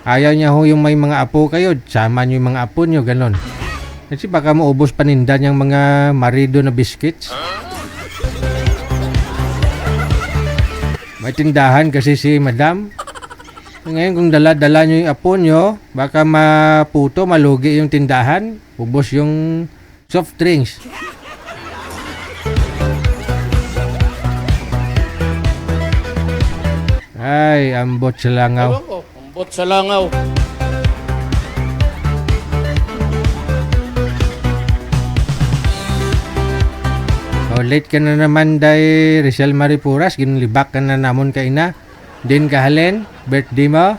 Ayaw niya ho yung may mga apo kayo, sama niyo yung mga apo niyo, ganon. Kasi baka maubos paninda niyang mga marido na biscuits. May tindahan kasi si Madam. Ngayon kung dala-dala nyo yung apo nyo, baka maputo, malugi yung tindahan, ubos yung soft drinks. Ay, ambot sa langaw. Ambot sa langaw. Oh, late ka na naman day Rizal Maripuras, ginulibak ka na namon ka ina. Din kahalen, birthday mo.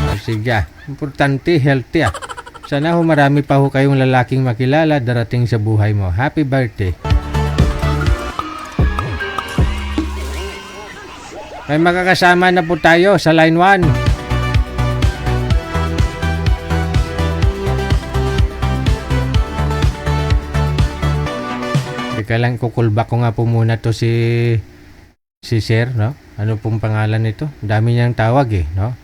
Oh, sige, importante, healthy ah. Sana ho marami pa ho kayong lalaking makilala darating sa buhay mo. Happy birthday. May makakasama na po tayo sa line 1. Teka lang, kukulbak ko nga po muna to si Sir, no? Ano pong pangalan nito? Dami niyang tawag eh, no?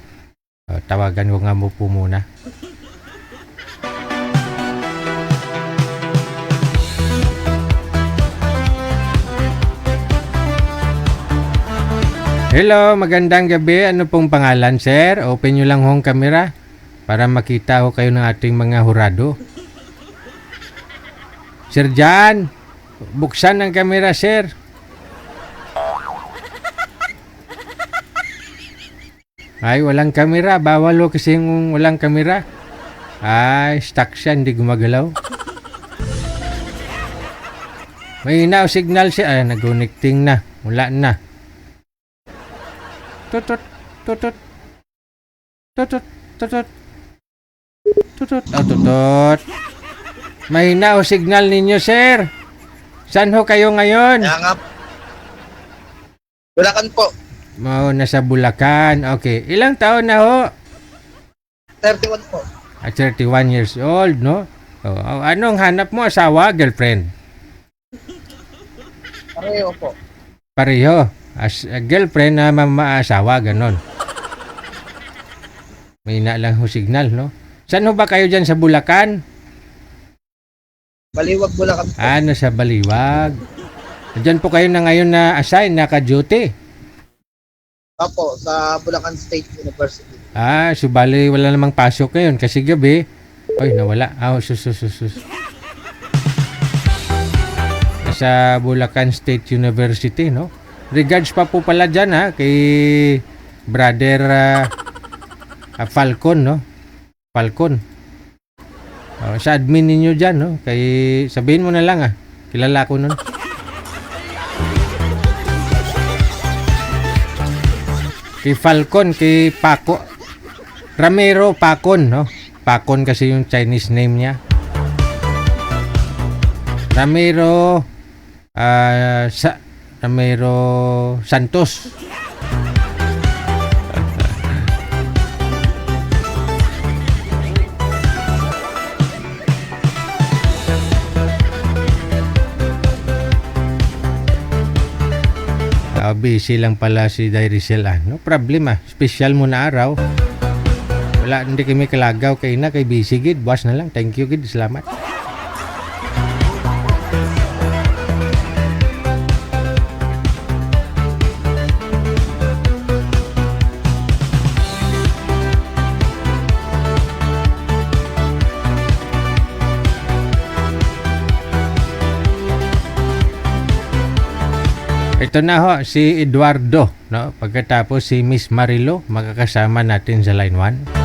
Tawagan ko nga mo po muna. Hello, magandang gabi. Ano pong pangalan, sir? Open nyo lang hong camera para makita ho kayo ng ating mga hurado. Sir Jan, buksan ang camera, sir. Ay, walang camera. Bawal ho kasi yung walang camera. Ay, stuck siya. Hindi gumagalaw. May hinaw signal siya. Ay, nag-connecting na. Wala na. Tutut, tutut. Tutut, tutut. Tutut, tutut. May hinaw signal ninyo, sir. Saan ho kayo ngayon? Nga. Bulacan po. Nasa Bulacan. Okay. Ilang taon na ho? 31 po. 31 years old, no? Anong hanap mo? Asawa? Girlfriend? Pareho po. Pareho. Girlfriend na asawa, ganon. May na lang ho signal, no? Saan ho ba kayo dyan sa Bulacan? Baliwag Bulacan po. Nasa Baliwag. Diyan po kayo na ngayon na assign, naka-duty. Opo, sa Bulacan State University. Subali wala namang pasok ngayon kasi gabi. Ay, nawala. Sus. Nasa Bulacan State University, no? Regards pa po pala dyan, ha, kay brother Falcon, no? Falcon. Sa admin ninyo dyan, no? Kay, sabihin mo na lang, kilala ko nun. Kay Falcon, kay Paco. Ramiro Pacon, no? Pacon kasi yung Chinese name niya. Ramiro Santos. Busy lang pala si Dairicel. No problem. Special mo na araw. Wala, hindi kami kalagaw kay na, kay busy gid. Buwas na lang. Thank you gid. Salamat. Ito na ho, si Eduardo, no? Pagkatapos si Miss Marilo, makakasama natin sa line 1.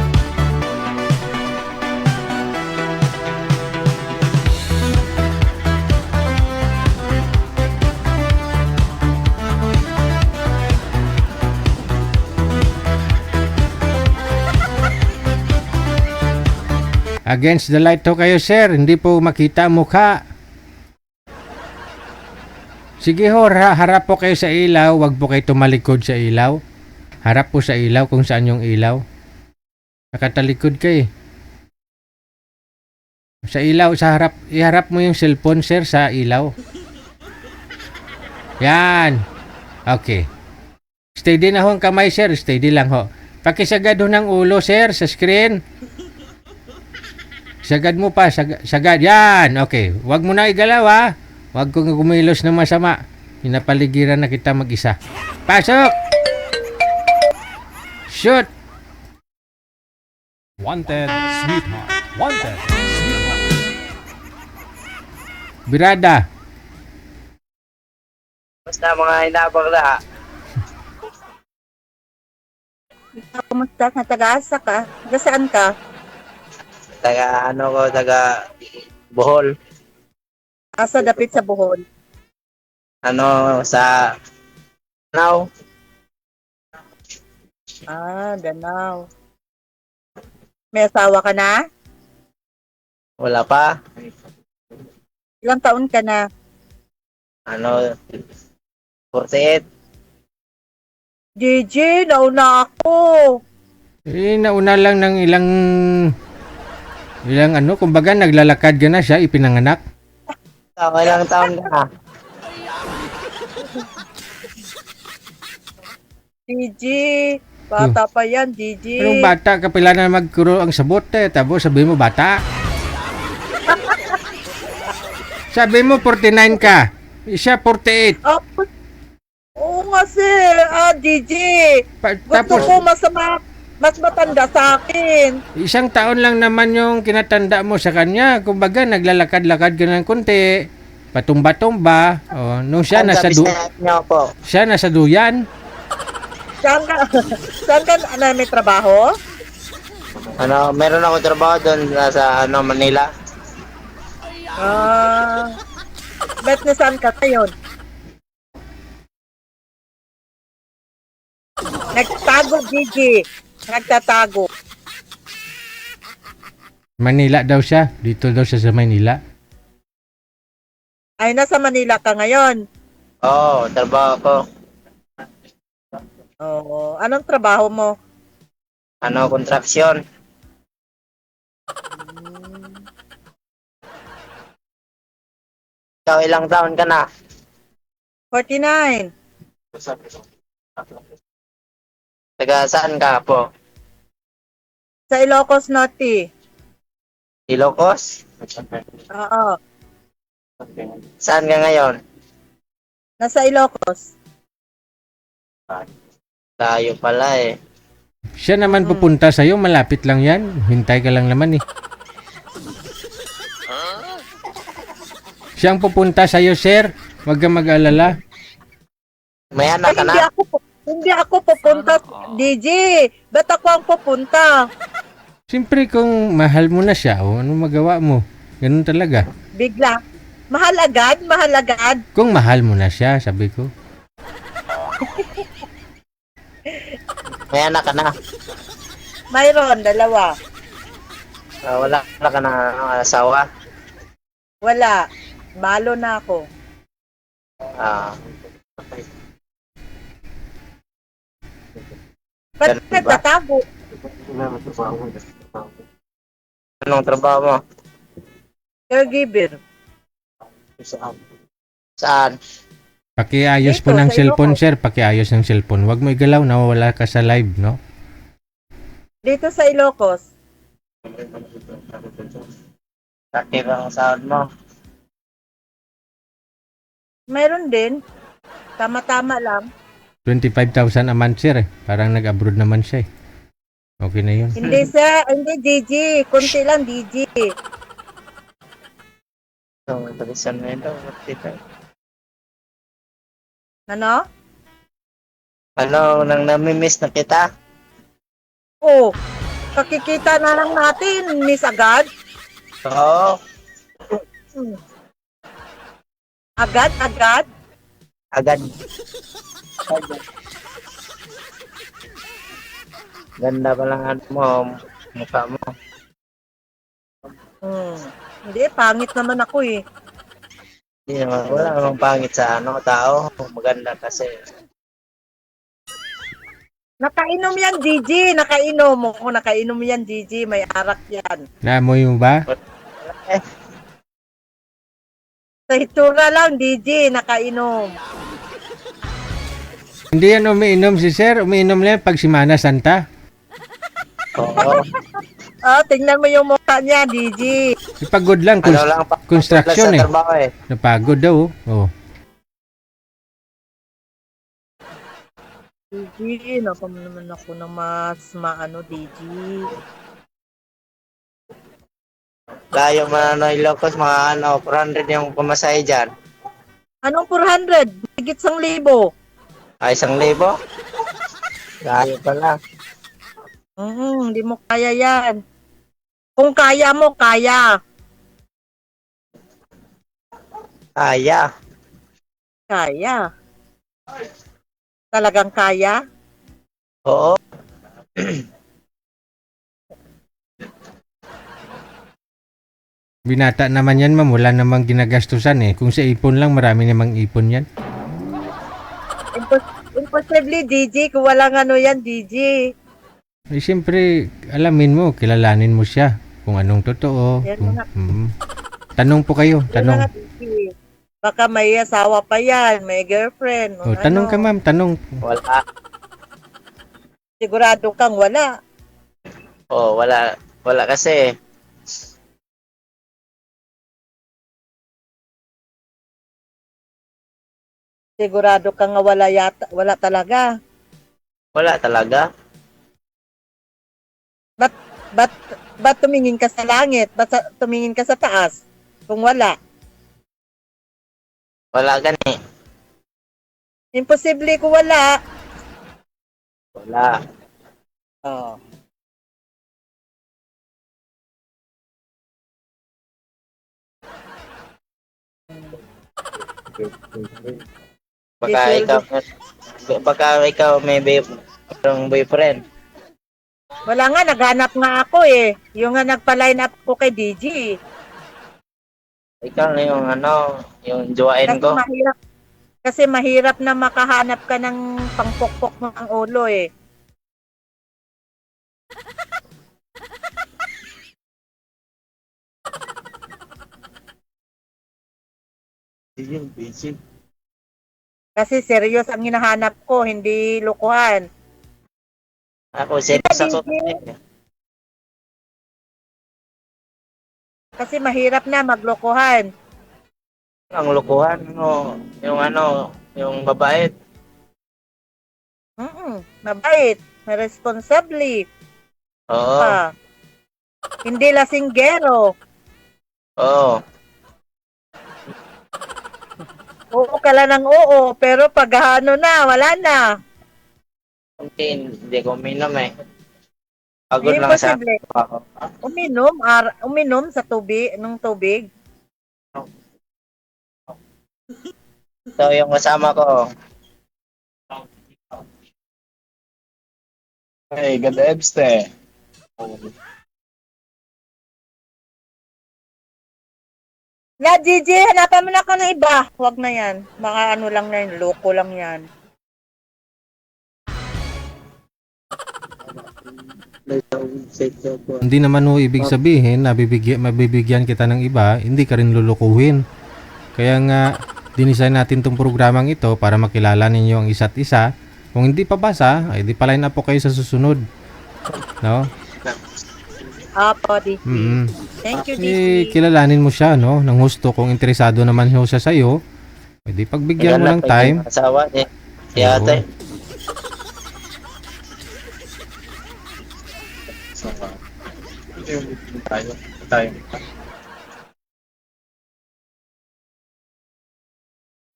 Against the light to kayo, sir. Hindi po makita ang mukha. Sige ho, harap po kayo sa ilaw. Huwag po kayo tumalikod sa ilaw. Harap po sa ilaw kung saan yung ilaw. Nakatalikod ka eh. Sa ilaw, sa harap. Iharap mo yung cellphone, sir, sa ilaw. Yan. Okay. Steady na ho ang kamay, sir. Steady lang ho. Pakisagad ho ng ulo, sir, sa screen. Sagad mo pa. Sagad. Yan. Okay. Huwag mo na igalaw, ha. Huwag kong kumilos ng masama. Pinapaligiran na kita mag-isa. Pasok! Shoot! Wanted, sweetheart. Wanted, sweetheart. Birada. Basta mga inabagla. Kumusta ka? Taga-asa ka? Taga saan ka? Taga ano ko, taga Bohol. Asa dapit sa Bohol. Ano, sa Now. Danau. May asawa ka na? Wala pa. Ilang taon ka na? Ano, 48. Gigi, nauna ako. Nauna lang ng ilang kumbaga naglalakad ka na siya, ipinanganak. Ilang taon ka na? Gigi, bata pa yan, Gigi. Anong bata? Kapila na magkuro ang sabot tapos sabi mo bata. Sabi mo 49 ka. Siya 48. Oo nga, sir. Gigi. Gusto ko mas matanda sa akin. Isang taon lang naman yung kinatanda mo sa kanya. Kumbaga, naglalakad-lakad ka ng konti. Patumba-tumba. Nung siya nasa duyan. Saan ka may trabaho? Ano, meron ako trabaho doon sa Manila. Bet na saan ka ngayon? Nagtatago, Gigi. Nagtatago. Manila daw siya. Dito daw siya sa Manila. Ay, nasa Manila ka ngayon. Oo, trabaho ko. Oo. Anong trabaho mo? Kontraksyon. Ikaw, ilang taon ka na? 49. Taga saan ka po? Sa Ilocos Norte. Ilocos? Oo. Saan ka ngayon? Nasa Ilocos. Tayo pala eh. Siya naman pupunta sa'yo. Malapit lang yan. Hintay ka lang naman eh. Siyang pupunta sa'yo, sir. Huwag kang mag-alala. May anak ka na? Hindi ako pupunta, DJ. Ba't ako ang pupunta? Siyempre kung mahal mo na siya, anong magawa mo? Ganun talaga. Bigla. Mahal agad? Mahal agad? Kung mahal mo na siya, sabi ko. May anak ka na? Mayroon, 2. Wala ka na asawa? Wala. Balo na ako. Ba't nagtatago? Anong trabaho mo? Caregiver. Saan? Pakiayos po ng cellphone, sir. Pakiayos ng cellphone. Huwag mo igalaw, nawawala ka sa live, no? Dito sa Ilocos. Sakit ang sahod mo? Mayroon din. Tama-tama lang. 25,000 a month, sir. Parang nag-abroad naman siya eh. Okay na yun. Hindi sir, hindi DG. Kunti lang DG. Palisan mo yun daw. Ano? Nang namimiss na kita? Oh, kakikita na lang natin, miss agad. Oo. Agad? Agad. Ganda pa lang mo, mukha mo. Hindi, pangit naman ako eh. Hindi naman, wala namang pangit sa tao. Maganda kasi. Nakainom yan, Gigi. Nakainom. Kung nakainom yan, Gigi. May arak yan. Naamoy mo ba? Sa itsura lang, Gigi. Nakainom. Hindi yan umiinom si Sir. Umiinom lang pag Semana Santa. Oo. Tingnan mo yung mukha niya, Gigi. Pagod lang. Construction Sa eh. trabaho eh. Napagod daw. Oh. Gigi, napam naman ako na mas maano, Gigi. Layo man Ilocos, mga 400 yung pamasahe dyan. Anong 400? Higit 1,000. Ay, 1,000? Layo pala. Hindi mo kaya yan. Kung kaya mo, kaya. Kaya. Kaya. Talagang kaya? Oo. Binata naman yan, ma'am. Wala namang ginagastusan eh. Kung sa ipon lang, marami namang ipon yan. Imposible, Gigi. Kung walang yan, Gigi. Eh, siyempre, alamin mo, kilalanin mo siya. Kung anong totoo. Yan nga. Tanong po kayo. Yan Tanong. nga, Gigi. Baka may asawa pa yan, may girlfriend. Tanong ka, ma'am. Tanong. Wala. Sigurado kang wala. Wala. Wala kasi. Sigurado kang wala talaga. Wala talaga. Ba't tumingin ka sa langit? Tumingin ka sa taas? Kung wala. Wala gani. Imposible kung wala. Wala. Oh. Baka ikaw may boyfriend. Wala nga, naghanap nga ako eh. Yung nga nagpa-line up ko kay DG. Ikaw na yung jowain ko. Kasi mahirap na makahanap ka ng pangpokpok ng ulo eh. Kasi serious ang hinahanap ko, hindi lukuhan. Ako, serious ako. Kasi mahirap na maglokohan. Ang lukuhan, yung mabait. Mabait, responsable. Oo. Hindi lasinggero. Oo. Oo ka lang ng oo, pero pag wala na. Hindi ko uminom eh. Pagod lang sa ako. Uminom sa tubig, ng tubig. So, yung kasama ko. Hey, ganda Ebste. Na, Gigi, hanapan mo na ako ng iba. Huwag na yan. Baka lang na yun, loko lang yan. Hindi naman ho ibig sabihin na mabibigyan kita ng iba, hindi ka rin lulukuhin. Kaya nga, dinisign natin tong programang ito para makilala ninyo ang isa't isa. Kung hindi pa basa, ay di pa-line up po kayo sa susunod. No? Apo, DG. Thank you, DG. Kilalanin mo siya, no? Nang husto, kung interesado naman siya sa'yo, ay di pagbigyan mo ng time. Asawa eh. Si ate. Tayo.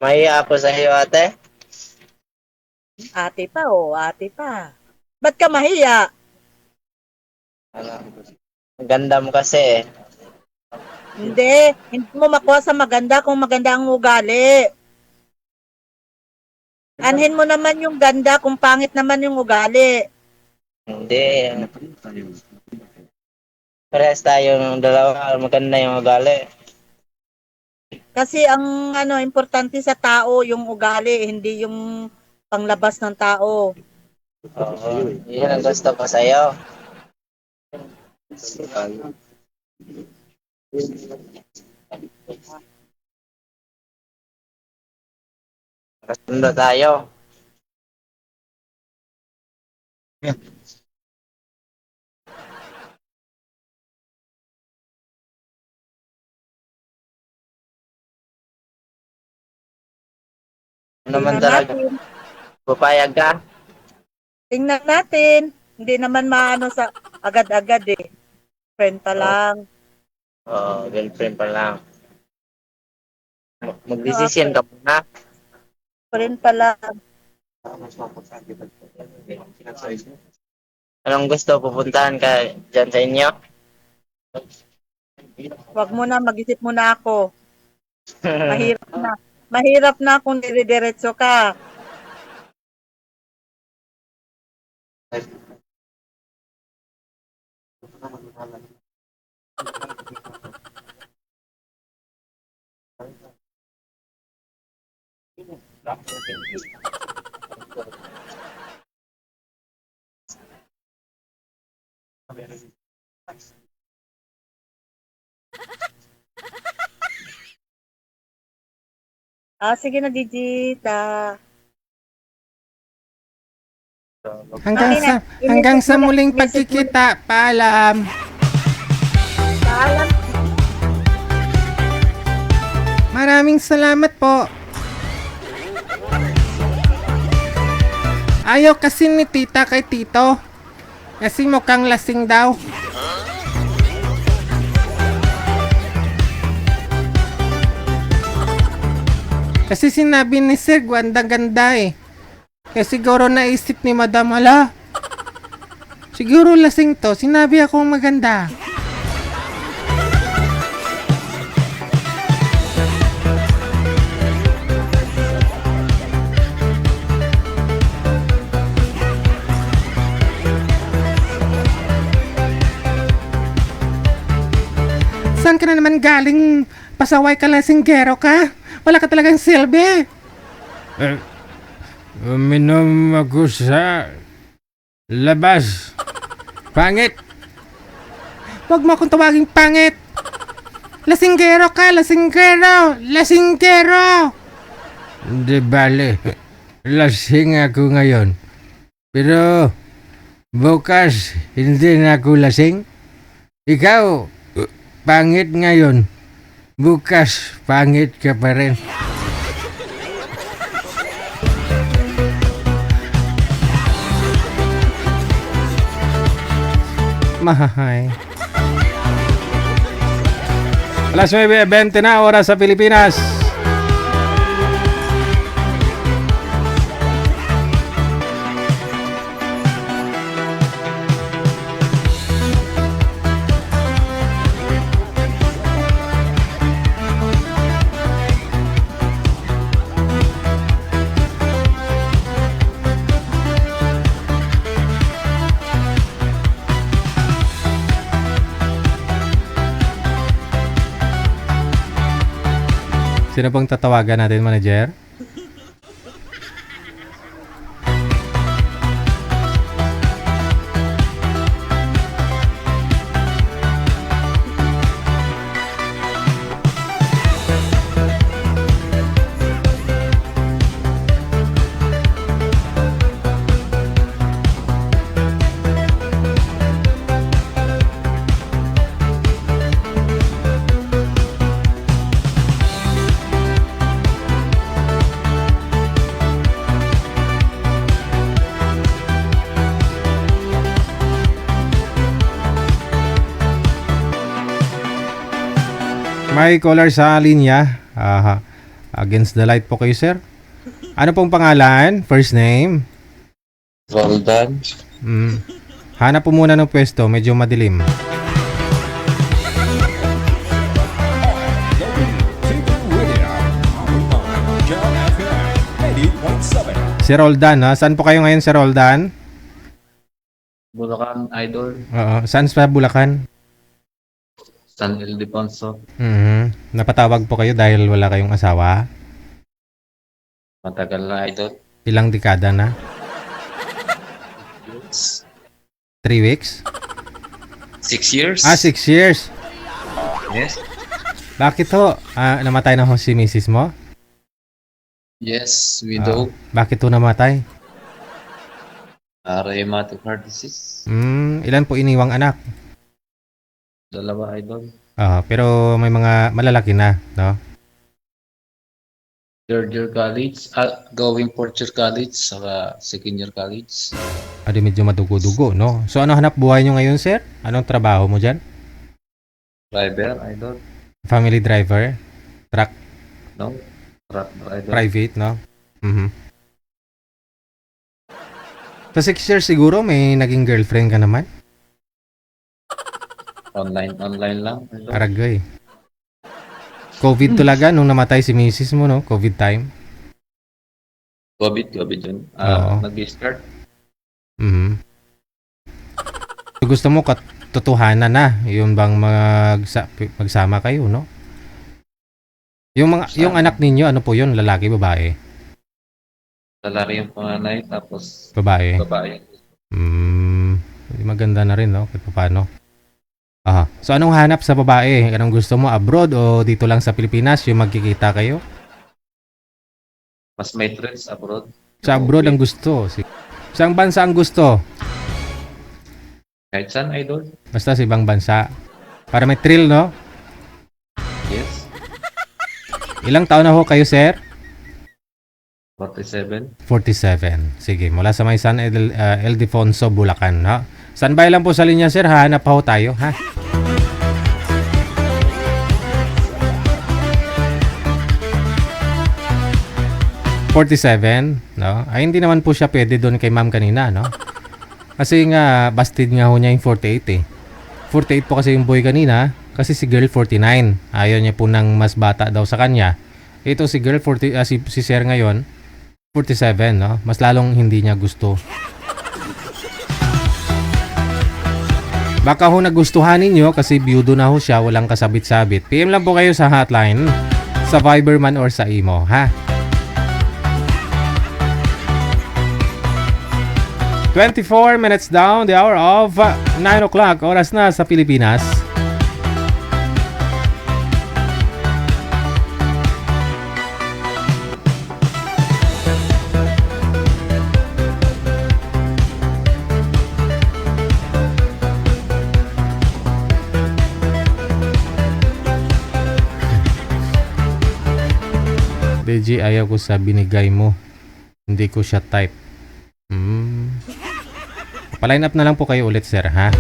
Mahiya ako sa iyo, ate. Ate pa. Ba't ka mahiya? Ang ganda mo kasi eh. Hindi mo makuha sa maganda kung maganda ang ugali. Anhin mo naman yung ganda kung pangit naman yung ugali. Hindi. Parehas tayo ng dalawa. Maganda yung ugali. Kasi ang importante sa tao yung ugali, hindi yung panglabas ng tao. Oo. Yun ang gusto ko sa'yo. Kasundo tayo. Ano naman Tingnan talaga? natin. Papayag ka? Tingnan natin. Hindi naman maano sa agad-agad eh. Friend pa lang. Oo, girlfriend pa lang. Mag-decision ka muna. Friend pa lang. Anong gusto? Pupuntahan ka dyan sa inyo? Wag mo na, mag-isip muna ako. Mahirap na. Mahirap na kung dire-diretso ka. Sige na, Digit. Hanggang sa muling pagkikita. Paalam. Paalam. Maraming salamat po. Ayaw kasi ni tita kay tito. Kasi mukhang lasing daw. Kasi sinabi ni Sir, ganda-ganda eh. Kaya siguro naisip ni Madam, ala, siguro lasing to, sinabi akong maganda. Saan ka na naman galing? Pasaway ka lang, singgero ka? Wala ka talagang silbi. Uminom ako sa labas. Pangit. Huwag mo akong tawaging pangit. Lasinggero ka, lasinggero. Lasinggero. Hindi bale. Lasing ako ngayon. Pero bukas hindi na ako lasing. Ikaw, pangit ngayon. Bukas, pangit ka pa rin. Mahay. Alas 9:20 na oras sa Pilipinas. Sino pong tatawagan natin, manager? May caller sa linya. Against the light po kayo, sir. Ano pong pangalan? First name? Roldan. Hanap po muna ng pwesto. Medyo madilim. Si Roldan, ha? Saan po kayo ngayon, Sir Roldan? Bulacan Idol. Saan sa Bulacan? San Ildefonso. Napatawag po kayo dahil wala kayong asawa? Matagal na, idol. Ilang dekada na? 3 weeks? 6 years? 6 years. Yes. Bakit ho? Namatay na ho si misis mo? Yes, widow. Bakit ho namatay? Rheumatic heart disease. Ilan po iniwang anak? 2, idol. Pero may mga malalaki na, no? 3rd year college. Going 4th year college. Saka 2nd year college. Medyo madugo-dugo, no? So ano hanap buhay nyo ngayon, sir? Anong trabaho mo dyan? Driver, idol. Family driver? Truck? No? Truck driver. Private, no? Sa 6 years siguro may naging girlfriend ka naman? Online lang, idol. Aragay. COVID talaga nung namatay si misis mo, no? COVID time? COVID yun. Oo. Nag-start. So, gusto mo katotohanan na, yun bang magsama kayo, no? Yung anak ninyo, ano po yun? Lalaki, babae? Lalaki yung panganay, tapos Babae. babae. Maganda na rin, no? Kahit paano. So, anong hanap sa babae? Anong gusto mo? Abroad o dito lang sa Pilipinas? Yung magkikita kayo? Mas may trends abroad. Sa abroad ang gusto. Saan bansa ang gusto? Kahit saan, idol? Basta sa ibang bansa. Para may thrill, no? Yes. Ilang taon na ho kayo, sir? 47. 47. Sige, mula sa may San Ildefonso, Bulacan, no? Standby lang po sa linya, sir. Hahanap pa ho tayo, ha? $47, no? Ay, hindi naman po siya pwede doon kay ma'am kanina, no? Kasi nga, busted nga ho niya yung 48, eh. 48 po kasi yung boy kanina, kasi si girl 49. Ayaw niya po ng mas bata daw sa kanya. Ito si girl, si sir ngayon, 47, no? Mas lalong hindi niya gusto. Baka ho nagustuhan ninyo kasi biyudo na ho siya, walang kasabit-sabit. PM lang po kayo sa hotline, sa Viber man or sa Imo, ha? 24 minutes down the hour of 9 o'clock. Oras na sa Pilipinas. DJ, ayaw ko sa binigay mo. Hindi ko siya type. Pa-line up na lang po kayo ulit, sir, ha?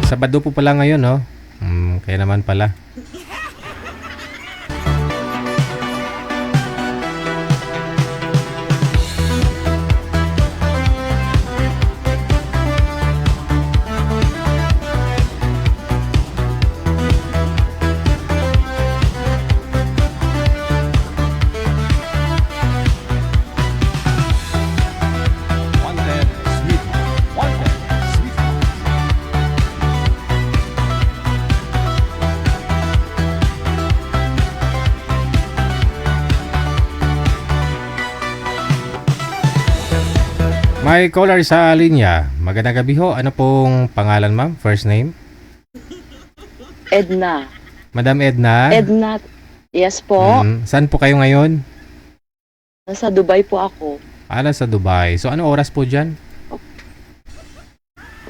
Sabado po pala ngayon, no? Kaya naman pala. May caller sa linya. Magandang gabi ho. Ano pong pangalan, ma'am? First name? Edna. Madam Edna? Edna. Yes po. Saan po kayo ngayon? Nasa Dubai po ako. Nasa Dubai. So, ano oras po dyan?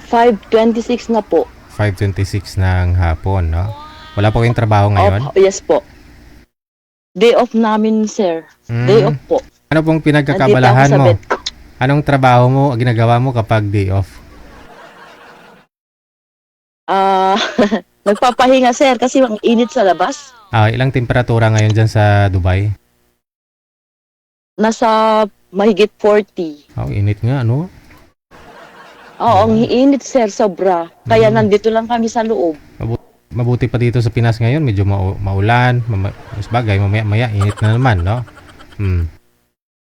5:26 na po. 5:26 ng hapon, no? Wala po kayong trabaho ngayon? Yes po. Day off namin, sir. Day off po. Ano pong pinagkakabalahan mo? Anong trabaho mo, ginagawa mo kapag day off? Nagpapahinga, sir, kasi ang init sa labas. Ilang temperatura ngayon dyan sa Dubai? Nasa mahigit 40. Init nga, ano? Oo, ang init, sir, sobra. Kaya nandito lang kami sa loob. mabuti pa dito sa Pinas ngayon, medyo maulan, mas bagay, mamaya init na naman, no?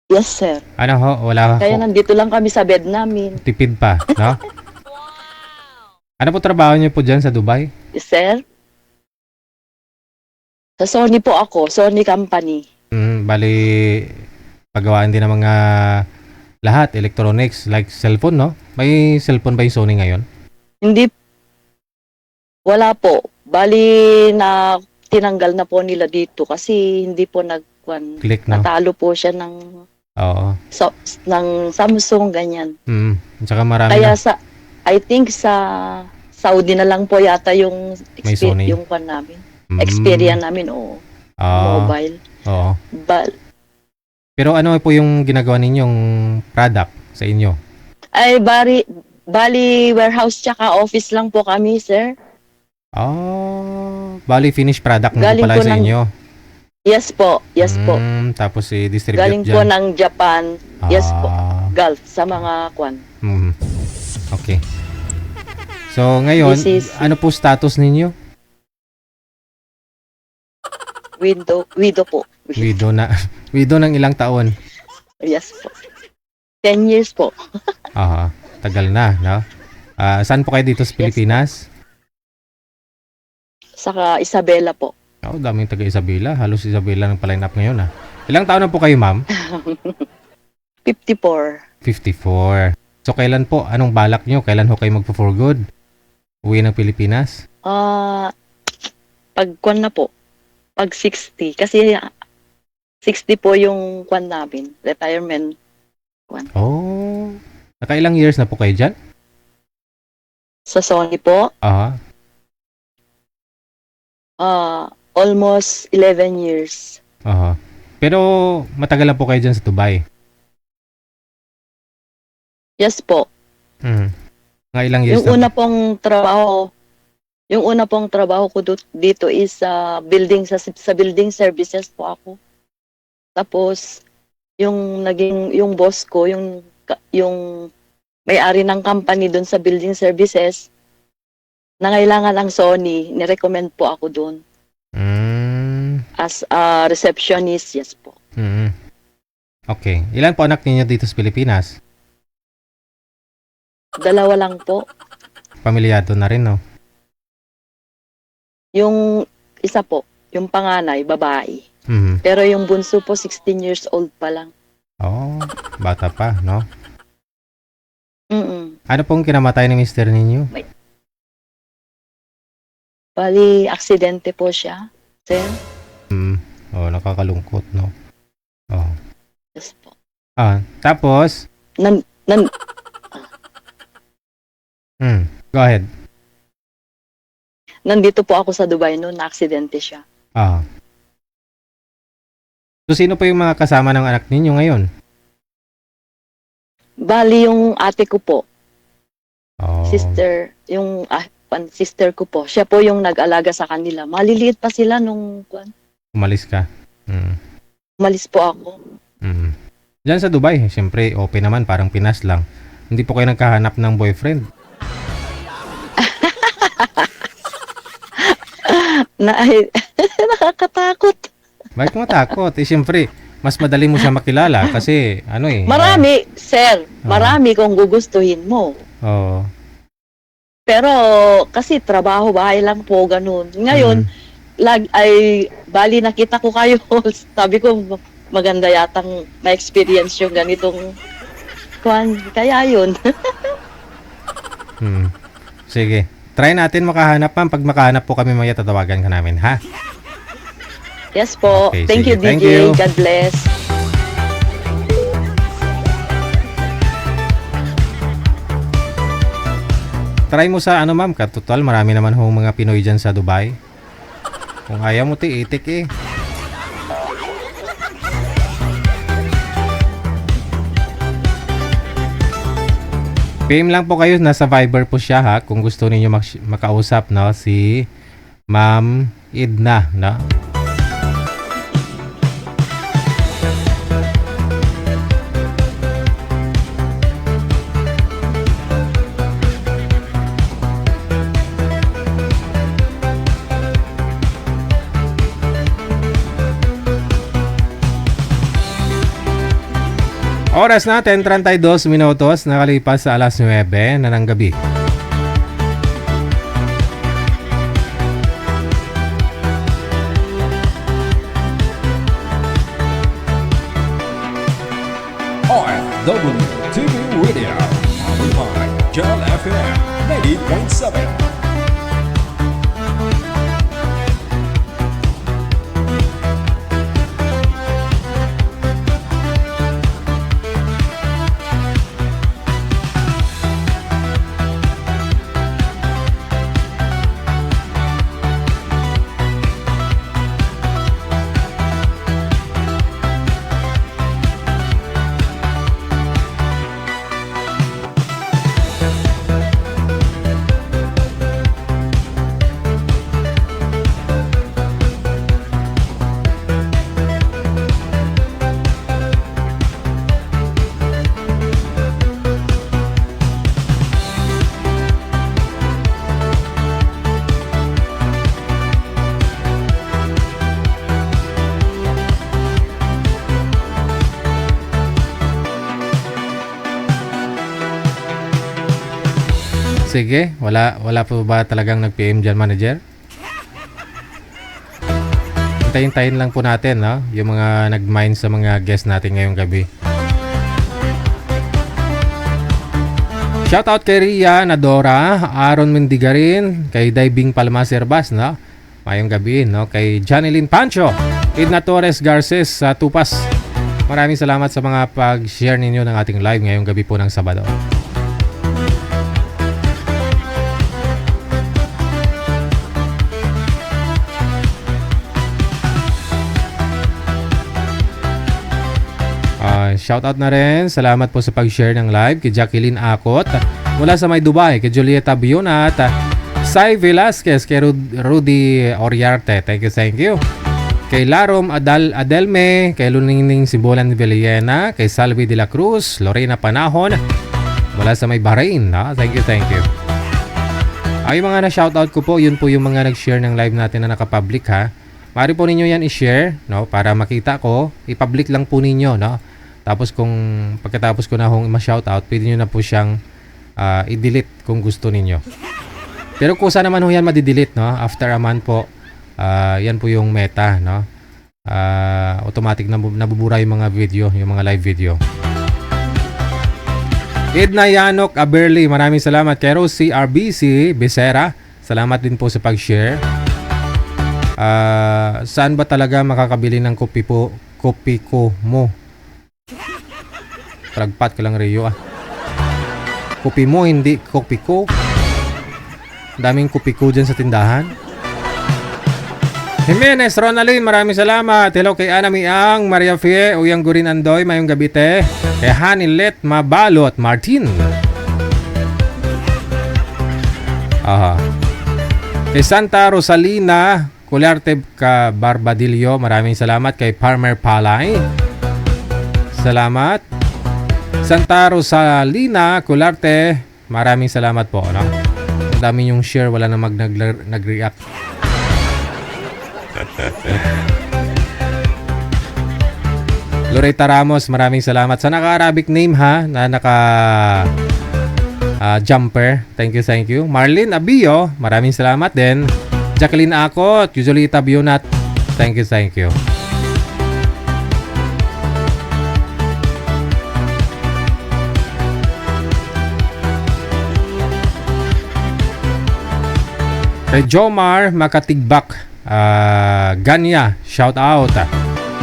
Yes, sir. Ano ho, wala Kaya nandito lang kami sa bed namin. tipid pa, no? Ano po trabaho niyo po dyan sa Dubai? Yes, sir. Sa Sony po ako, Sony Company. Bali, paggawaan din ng mga lahat, electronics, like cellphone, no? May cellphone ba yung Sony ngayon? Hindi, wala po. Bali na tinanggal na po nila dito kasi hindi po Click, no? natalo po siya ng Oo. ng Samsung, ganyan. Tsaka marami Kaya na. I think sa Saudi na lang po yata yung May Sony. yung kwan namin. Xperia namin o mobile. Oo. Pero ano po yung ginagawa ninyong product sa inyo? ay bali warehouse tsaka office lang po kami, sir. Bali finished product na po Galing pala po sa inyo. Yes po. Tapos i-distribute Galing dyan. po ng Japan. Yes po. Gulf sa mga kwan. Okay. So ngayon, ano po status ninyo? Widow po. Widow na. Widow ng ilang taon? Yes po. 10 years po. Tagal na, no? Saan po kayo dito sa Pilipinas? Saka Isabela po. Daming taga Isabela. Halos Isabela ng paline up ngayon, Ilang taon na po kayo, ma'am? 54. 54. So, kailan po? Anong balak nyo? Kailan ho kayo magpo-for good? Uwi ng Pilipinas? Pag kwan na po. Pag 60. Kasi 60 po yung kwan namin. Retirement kwan. Nakailang years na po kayo dyan? Sa Sony po? Almost 11 years. Pero matagal na po kayo dyan sa Dubai? Yes po. Mga ilang years Yung una pong trabaho ko dito is sa building services po ako. Tapos yung boss ko, yung may-ari ng company doon sa building services, nangailangan ng Sony, ni-recommend po ako doon. As a receptionist, yes po. Okay. Ilan po anak ninyo dito sa Pilipinas? 2 lang po. Pamilyado na rin, no? Yung isa po, yung panganay, babae. Pero yung bunso po, 16 years old pa lang. Bata pa, no? Mm-mm. Ano pong kinamatay ni mister ninyo? Bali, aksidente po siya, sir. Nakakalungkot, no? Yes po. Tapos? Go ahead. Nandito po ako sa Dubai noon, na-aksidente siya. So, sino pa yung mga kasama ng anak ninyo ngayon? Bali, yung ate ko po. Sister, yung sister ko po. Siya po yung nag-alaga sa kanila. Maliliit pa sila nung Umalis ka? Umalis po ako. Diyan sa Dubai, siyempre, open naman, parang Pinas lang. Hindi po kayo nagkahanap ng boyfriend? Nakakatakot. Bakit matakot? Siyempre, mas madali mo siya makilala kasi, Marami, sir. Marami kung gugustuhin mo. Pero, kasi trabaho, bahay lang po, ganun. Ngayon, bali nakita ko kayo. Sabi ko, maganda yatang ma-experience yung ganitong kaya yun. Sige. Try natin makahanap, ma'am. Pag makahanap po kami, maya tatawagan ka namin, ha? Yes po. Okay, Thank sige. you, DJ. Thank you. God bless. Try mo sa ma'am. Katutal, marami naman hong mga Pinoy dyan sa Dubai. Kung ayaw mo, itik PM lang po kayo, nasa Viber po siya, ha, kung gusto niyo makausap, no, si Ma'am Edna, no? Oras natin 32 minutos nakalipas sa alas 9 na ng gabi. OFW TV Radio, powered by Jal FM 90.7. Sige, wala po ba talagang nag-PM dyan, manager? Hintayin lang po natin, no? Yung mga nag-mine sa mga guest natin ngayong gabi. Shoutout kay Ria Nadora, Aaron Mendigarin, kay Diving Palma Serbas, no? Mayong gabi, no? Kay Janilyn Pancho, Edna Torres Garces sa Tupas. Maraming salamat sa mga pag-share ninyo ng ating live ngayong gabi po ng Sabado. Shoutout na rin. Salamat po sa pag-share ng live kay Jacqueline Akot mula sa May Dubai, kay Julieta Bionat, Sai Velasquez, kay Rudy Oriarte. Thank you. Kay Larom Adelme, kay Luningning Simbolan Villena, kay Salvi de la Cruz, Lorena Panahon mula sa May Bahrain. Thank you. Ay, mga na-shoutout ko po, yun po yung mga nag-share ng live natin na nakapublic, ha. Maaari po ninyo yan i-share, no, para makita ko. I-public lang po ninyo, no. Tapos kung pagkatapos ko na hong ma-shoutout, pwede nyo na po siyang i-delete kung gusto ninyo. Pero kung saan naman ho yan madi-delete, no? After a month po, yan po yung meta, no? Automatic na nabubura yung mga video, yung mga live video. Edna Yanok Aberli, maraming salamat. Kay Rosie RBC Becerra, salamat din po sa pag-share. Saan ba talaga makakabili ng kopi ko mo? Palagpat ka lang, Rio, Kopi mo, hindi kopi ko. Daming kopi ko dyan sa tindahan. Jimenez Ronaldin, maraming salamat. Hello kay Ana Miang, Maria Fie, Uyang Gurin Andoy, mayong gabi te. Kay Hanilet Mabalot Martin. Kay Santa Rosalina Cularte ka Barbadillo, maraming salamat. Kay Farmer Palay, salamat. Santa Rosalina Cularte, maraming salamat po, no? Ang dami yung share, wala na nag-react. Loretta Ramos, maraming salamat. Sa naka-Arabic name, ha, na naka-jumper. Thank you. Marlene Abio, maraming salamat din. Jacqueline Akot, Yuzolita Bionat, thank you. Kay Jomar Makatigbak, Ganya, shout out.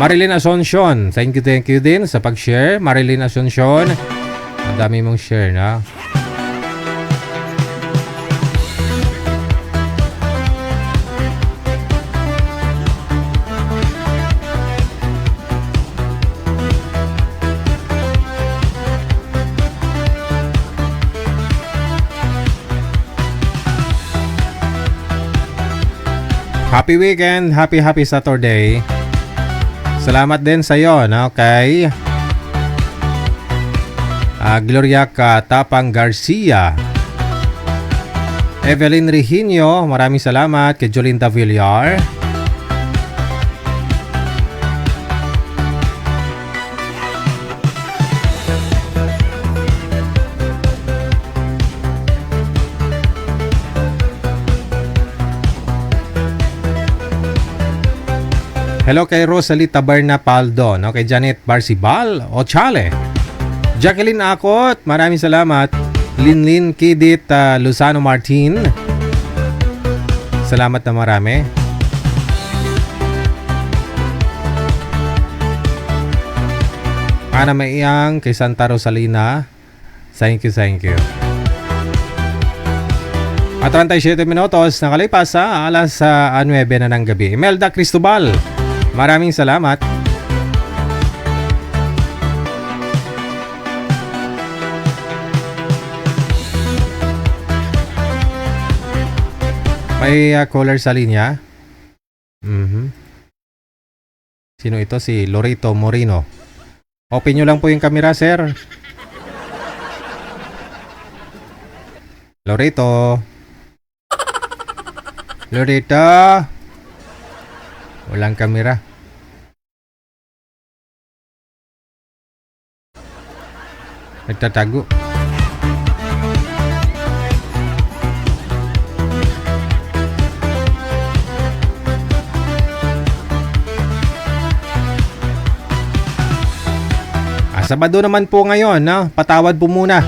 Marilyn Asuncion, thank you din sa pag-share. Marilyn Asuncion, ang dami mong share, na. Happy weekend, happy Saturday. Salamat din sa iyo, no, kay Gloria Katapang Garcia, Evelyn Reginio, maraming salamat. Kay Jolinda Villar, Hello kay Rosalie Taberna Paldo, no? Kay Janet Barcibal Ochale, Jacqueline Akot, maraming salamat. Linlin Kidit Luzano Martin, salamat na marami. Ana Maiyang kay Santa Rosalina, thank you. At 37 minutos nakalipas sa alas 9 na ng gabi. Imelda Cristobal, maraming salamat. May caller sa linya. Sino ito? Si Lorito Moreno. Open nyo lang po yung camera, sir. Lorito. Walang kamera. Nagtatago. Sabado naman po ngayon, no? Patawad po muna.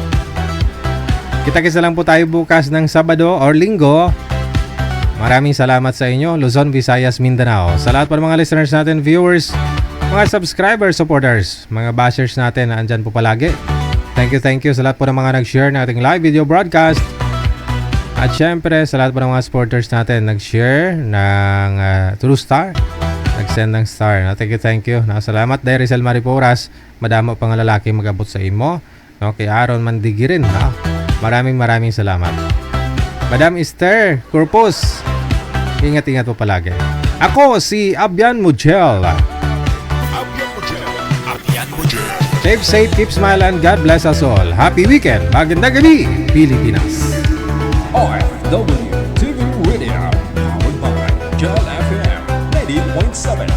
Kita-kita lang po tayo bukas ng Sabado or Linggo. Maraming salamat sa inyo, Luzon, Visayas, Mindanao. Sa lahat po ng mga listeners natin, viewers, mga subscribers, supporters, mga bashers natin na andyan po palagi. Thank you sa lahat po ng mga nag-share ng ating live video broadcast. At syempre, sa lahat po ng mga supporters natin, nag-share ng True Star, nag-send ng star. Thank you. Salamat dahil Rizal Mariporas, madamo pang lalaki mag-abot sa imo. No, kay Aaron Mandigirin. No? Maraming salamat. Madam Esther Corpus, ingat po palagi. Ako si Abian Mujel. Safe, keep smile and God bless us all. Happy weekend. Magandang gabi, Pilipinas. OFW TV Radio, powered by Jal FM 90.7.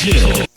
Jill.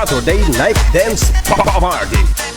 Saturday Night Dance Party.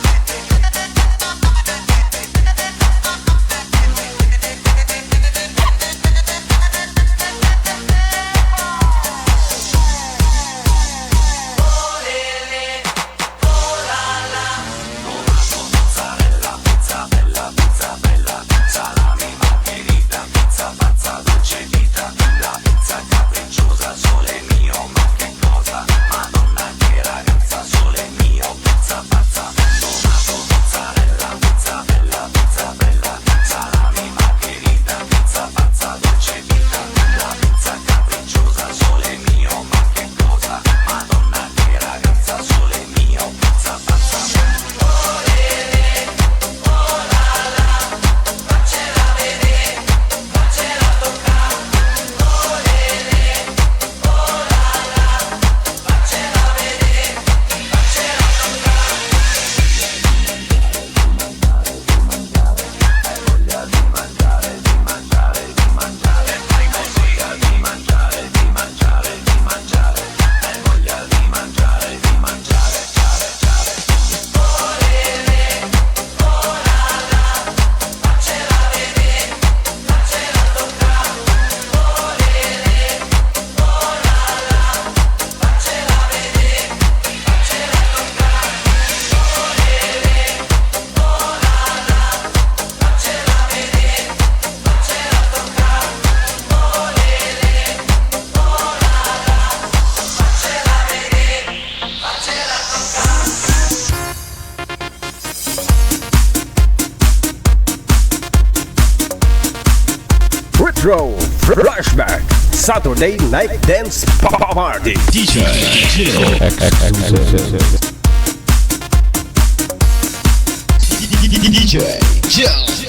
Retro Flashback Saturday Night Dance Party. DJ Jill.